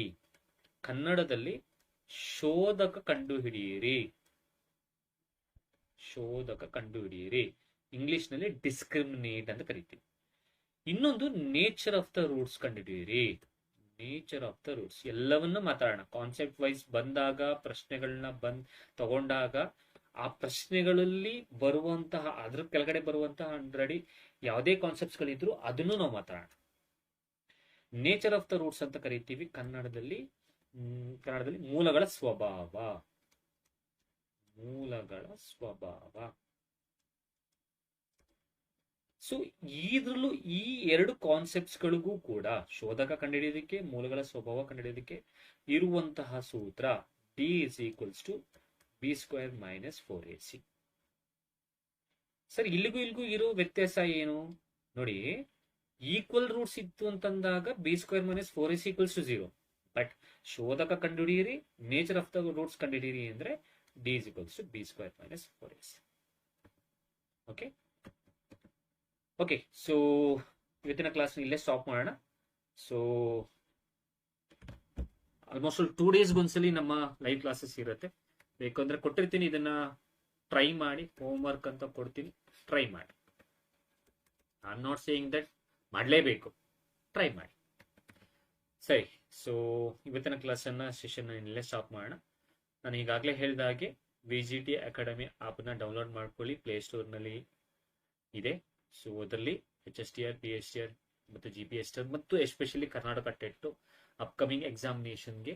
ಕನ್ನಡದಲ್ಲಿ ಶೋಧಕ ಕಂಡುಹಿಡಿಯಿರಿ, ಇಂಗ್ಲಿಷ್ ನಲ್ಲಿ ಡಿಸ್ಕ್ರಿಮಿನೇಟ್ ಅಂತ ಕರಿತೀವಿ. ಇನ್ನೊಂದು ನೇಚರ್ ಆಫ್ ದ ರೂಟ್ಸ್ ಕಂಡುಹಿಡಿಯಿರಿ, ನೇಚರ್ ಆಫ್ ದ ರೂಟ್ಸ್. ಎಲ್ಲವನ್ನೂ ಮಾತಾಡೋಣ. ಕಾನ್ಸೆಪ್ಟ್ ವೈಸ್ ಬಂದಾಗ, ಪ್ರಶ್ನೆಗಳನ್ನ ತಗೊಂಡಾಗ, ಆ ಪ್ರಶ್ನೆಗಳಲ್ಲಿ ಬರುವಂತಹ, ಅದ್ರ ಕೆಳಗಡೆ ಬರುವಂತಹ ಆಲ್ರೆಡಿ ಯಾವುದೇ ಕಾನ್ಸೆಪ್ಟ್ಸ್ ಗಳಿದ್ರು ಅದನ್ನು ನಾವು ಮಾತಾಡೋಣ. ನೇಚರ್ ಆಫ್ ದ ರೂಟ್ಸ್ ಅಂತ ಕರಿತೀವಿ ಕನ್ನಡದಲ್ಲಿ ಮೂಲಗಳ ಸ್ವಭಾವ. ಸೊ ಇದ್ರಲ್ಲೂ ಈ 2 ಕಾನ್ಸೆಪ್ಟ್ಸ್ ಗಳಿಗೂ ಕೂಡ ಶೋಧಕ ಕಂಡುಹಿಡಿಯೋದಕ್ಕೆ, ಮೂಲಗಳ ಸ್ವಭಾವ ಕಂಡುಹಿಡಿಯೋದಕ್ಕೆ ಇರುವಂತಹ ಸೂತ್ರ D = b² - 4ac. ಸರ್, ಇಲ್ಲಿಗೂ ಇರೋ ವ್ಯತ್ಯಾಸ ಏನು ನೋಡಿ. ಈಕ್ವಲ್ ರೂಟ್ಸ್ ಇತ್ತು ಅಂತಂದಾಗ b² - 4ac = 0. ಬಟ್ ಶೋಧಕ ಕಂಡುಹಿಡಿಯಿರಿ, ನೇಚರ್ ಆಫ್ ದ ರೂಟ್ಸ್ ಕಂಡುಹಿಡಿಯಿರಿ ಅಂದ್ರೆ D = b² - 4ac. Okay okay, so ಇವತ್ತಿನ ಕ್ಲಾಸ್ ಇಲ್ಲೇ ಸ್ಟಾಪ್ ಮಾಡೋಣ. ಸೊ ಆಲ್ಮೋಸ್ಟ್ 2 ಡೇಸ್ಗೆ ಒಂದ್ಸಲಿ ನಮ್ಮ ಲೈವ್ ಕ್ಲಾಸಸ್ ಇರುತ್ತೆ. ಬೇಕಂದ್ರೆ ಕೊಟ್ಟಿರ್ತೀನಿ, ಇದನ್ನ ಟ್ರೈ ಮಾಡಿ, ಹೋಮ್ ವರ್ಕ್ ಅಂತ ಕೊಡ್ತೀನಿ, ಟ್ರೈ ಮಾಡಿ. I am not saying that ಮಾಡಲೇಬೇಕು, ಟ್ರೈ ಮಾಡಿ. ಸರಿ, ಸೊ ಇವತ್ತಿನ ಕ್ಲಾಸನ್ನ ಸೆಷನ್ ಇಲ್ಲೇ ಸ್ಟಾಪ್ ಮಾಡೋಣ. ನಾನು ಈಗಾಗಲೇ ಹೇಳಿದ ಹಾಗೆ VGT ಅಕಾಡೆಮಿ ಆಪ್ನ ಡೌನ್ಲೋಡ್ ಮಾಡ್ಕೊಳ್ಳಿ, ಪ್ಲೇಸ್ಟೋರ್ನಲ್ಲಿ ಇದೆ. ಸೊ ಅದರಲ್ಲಿ HSTR, PSTR ಮತ್ತು GPSTR ಮತ್ತು ಎಸ್ಪೆಷಲಿ ಕರ್ನಾಟಕ ಟೆಟ್ ಅಪ್ಕಮಿಂಗ್ ಎಕ್ಸಾಮಿನೇಷನ್ಗೆ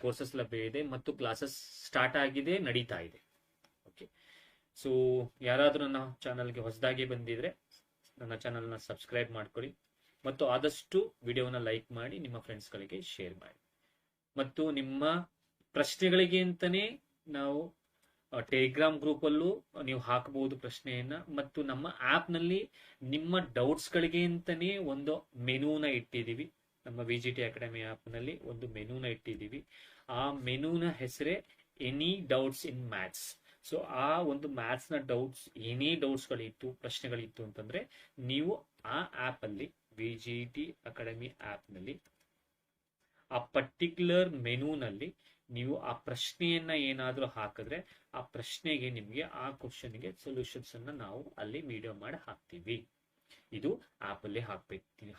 ಕೋರ್ಸಸ್ ಲಭ್ಯ ಇದೆ ಮತ್ತು ಕ್ಲಾಸಸ್ ಸ್ಟಾರ್ಟ್ ಆಗಿದೆ, ನಡೀತಾ ಇದೆ. ಓಕೆ, ಸೊ ಯಾರಾದರೂ ನನ್ನ ಚಾನಲ್ಗೆ ಹೊಸದಾಗಿ ಬಂದಿದ್ರೆ ನನ್ನ ಚಾನಲ್ನ ಸಬ್ಸ್ಕ್ರೈಬ್ ಮಾಡ್ಕೊಳ್ಳಿ ಮತ್ತು ಆದಷ್ಟು ವಿಡಿಯೋನ ಲೈಕ್ ಮಾಡಿ, ನಿಮ್ಮ ಫ್ರೆಂಡ್ಸ್ಗಳಿಗೆ ಶೇರ್ ಮಾಡಿ. ಮತ್ತು ನಿಮ್ಮ ಪ್ರಶ್ನೆಗಳಿಗೆ ಅಂತಾನೆ ನಾವು ಟೆಲಿಗ್ರಾಮ್ ಗ್ರೂಪ್ ಅಲ್ಲೂ ನೀವು ಹಾಕಬಹುದು ಪ್ರಶ್ನೆಯನ್ನ, ಮತ್ತು ನಮ್ಮ ಆಪ್ ನಲ್ಲಿ ನಿಮ್ಮ ಡೌಟ್ಸ್ ಗಳಿಗೆ ಅಂತಾನೆ ಒಂದು ಮೆನುನ ಇಟ್ಟಿದೀವಿ. ನಮ್ಮ VGT ಅಕಾಡೆಮಿ ಆಪ್ ನಲ್ಲಿ ಒಂದು ಮೆನುನ ಇಟ್ಟಿದೀವಿ. ಆ ಮೆನುನ ಹೆಸರೇ any doubts in maths. So ಆ ಒಂದು ಮ್ಯಾಥ್ಸ್ ನ ಡೌಟ್ಸ್, ಏನೇ ಡೌಟ್ಸ್ ಗಳಿತ್ತು, ಪ್ರಶ್ನೆಗಳಿತ್ತು ಅಂತಂದ್ರೆ ನೀವು ಆ ಆಪ್ ಅಲ್ಲಿ, VGT ಅಕಾಡೆಮಿ ಆಪ್ ನಲ್ಲಿ, ಆ ಪರ್ಟಿಕ್ಯುಲರ್ ಮೆನುನಲ್ಲಿ ನೀವು ಆ ಪ್ರಶ್ನೆಯನ್ನ ಏನಾದ್ರೂ ಹಾಕಿದ್ರೆ ಆ ಪ್ರಶ್ನೆಗೆ ನಿಮ್ಗೆ, ಆ ಕ್ವಶನ್ಗೆ ಸೊಲ್ಯೂಷನ್ಸ್ ಅನ್ನ ನಾವು ಅಲ್ಲಿ ವಿಡಿಯೋ ಮಾಡಿ ಹಾಕ್ತೀವಿ. ಇದು ಆಪ್ ಅಲ್ಲಿ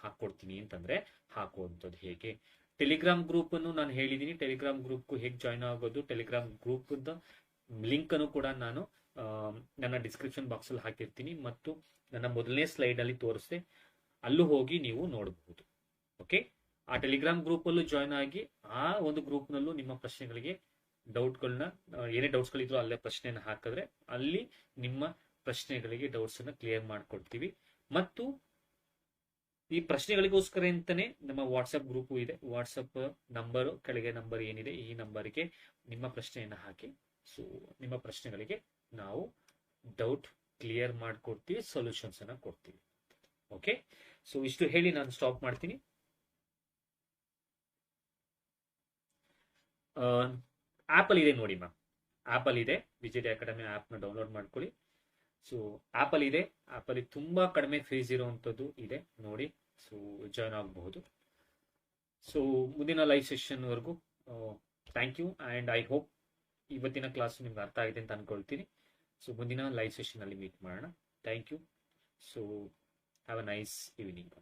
ಹಾಕೊಡ್ತೀನಿ ಅಂತಂದ್ರೆ ಹಾಕುವಂಥದ್ದು ಹೇಗೆ. ಟೆಲಿಗ್ರಾಮ್ ಗ್ರೂಪ್ ಅನ್ನು ನಾನು ಹೇಳಿದೀನಿ, ಟೆಲಿಗ್ರಾಮ್ ಗ್ರೂಪ್ ಹೇಗೆ ಜಾಯ್ನ್ ಆಗೋದು, ಟೆಲಿಗ್ರಾಮ್ ಗ್ರೂಪ್ ಲಿಂಕ್ ಅನ್ನು ಕೂಡ ನಾನು ನನ್ನ ಡಿಸ್ಕ್ರಿಪ್ಷನ್ ಬಾಕ್ಸ್ ಅಲ್ಲಿ ಹಾಕಿರ್ತೀನಿ ಮತ್ತು ನನ್ನ ಮೊದಲನೇ ಸ್ಲೈಡ್ ಅಲ್ಲಿ ತೋರಿಸ್ದೆ, ಅಲ್ಲೂ ಹೋಗಿ ನೀವು ನೋಡಬಹುದು. ಓಕೆ, ಆ ಟೆಲಿಗ್ರಾಮ್ ಗ್ರೂಪ್ ಅಲ್ಲೂ ಜಾಯ್ನ್ ಆಗಿ ಆ ಒಂದು ಗ್ರೂಪ್ ನಲ್ಲೂ ನಿಮ್ಮ ಪ್ರಶ್ನೆಗಳಿಗೆ, ಡೌಟ್ಗಳನ್ನ, ಏನೇ ಡೌಟ್ಸ್ ಗಳಿದ್ರು ಅಲ್ಲೇ ಪ್ರಶ್ನೆಯನ್ನು ಹಾಕಿದ್ರೆ ಅಲ್ಲಿ ನಿಮ್ಮ ಪ್ರಶ್ನೆಗಳಿಗೆ ಡೌಟ್ಸ್ ಅನ್ನ ಕ್ಲಿಯರ್ ಮಾಡ್ಕೊಡ್ತೀವಿ. ಮತ್ತು ಈ ಪ್ರಶ್ನೆಗಳಿಗೋಸ್ಕರ ಅಂತಾನೆ ನಮ್ಮ ವಾಟ್ಸ್ಆಪ್ ಗ್ರೂಪ್ ಇದೆ. ವಾಟ್ಸ್ಆಪ್ ನಂಬರ್ ಕೆಳಗೆ ನಂಬರ್ ಏನಿದೆ, ಈ ನಂಬರ್ಗೆ ನಿಮ್ಮ ಪ್ರಶ್ನೆಯನ್ನ ಹಾಕಿ, ಸೊ ನಿಮ್ಮ ಪ್ರಶ್ನೆಗಳಿಗೆ ನಾವು ಡೌಟ್ ಕ್ಲಿಯರ್ ಮಾಡ್ಕೊಡ್ತೀವಿ, ಸೊಲ್ಯೂಷನ್ಸ್ ಅನ್ನ ಕೊಡ್ತೀವಿ. ಓಕೆ, ಸೊ ಇಷ್ಟು ಹೇಳಿ ನಾನು ಸ್ಟಾಪ್ ಮಾಡ್ತೀನಿ. ಆಪಲ್ ಇದೆ ನೋಡಿ ಮ್ಯಾಮ್, ಆಪಲ್ ಇದೆ, VGT ಅಕಾಡೆಮಿ ಆಪ್ ನ ಡೌನ್ಲೋಡ್ ಮಾಡ್ಕೊಳ್ಳಿ. ಸೊ ಆಪಲ್ ಇದೆ, ಆಪಲ್ ತುಂಬಾ ಕಡಿಮೆ ಫೀಸ್ ಇರುವಂತದ್ದು ಇದೆ ನೋಡಿ. ಸೊ ಜಾಯ್ನ್ ಆಗಬಹುದು. ಸೊ ಮುಂದಿನ ಲೈವ್ ಸೆಷನ್ ವರೆಗೂ thank you and I hope ಇವತ್ತಿನ ಕ್ಲಾಸ್ ನಿಮ್ಗೆ ಅರ್ಥ ಆಗಿದೆ ಅಂತ ಅನ್ಕೊಳ್ತೀನಿ. ಸೊ ಮುಂದಿನ ಲೈವ್ ಸೆಷನ್ ಅಲ್ಲಿ ಮೀಟ್ ಮಾಡೋಣ. Thank you. So have a nice evening.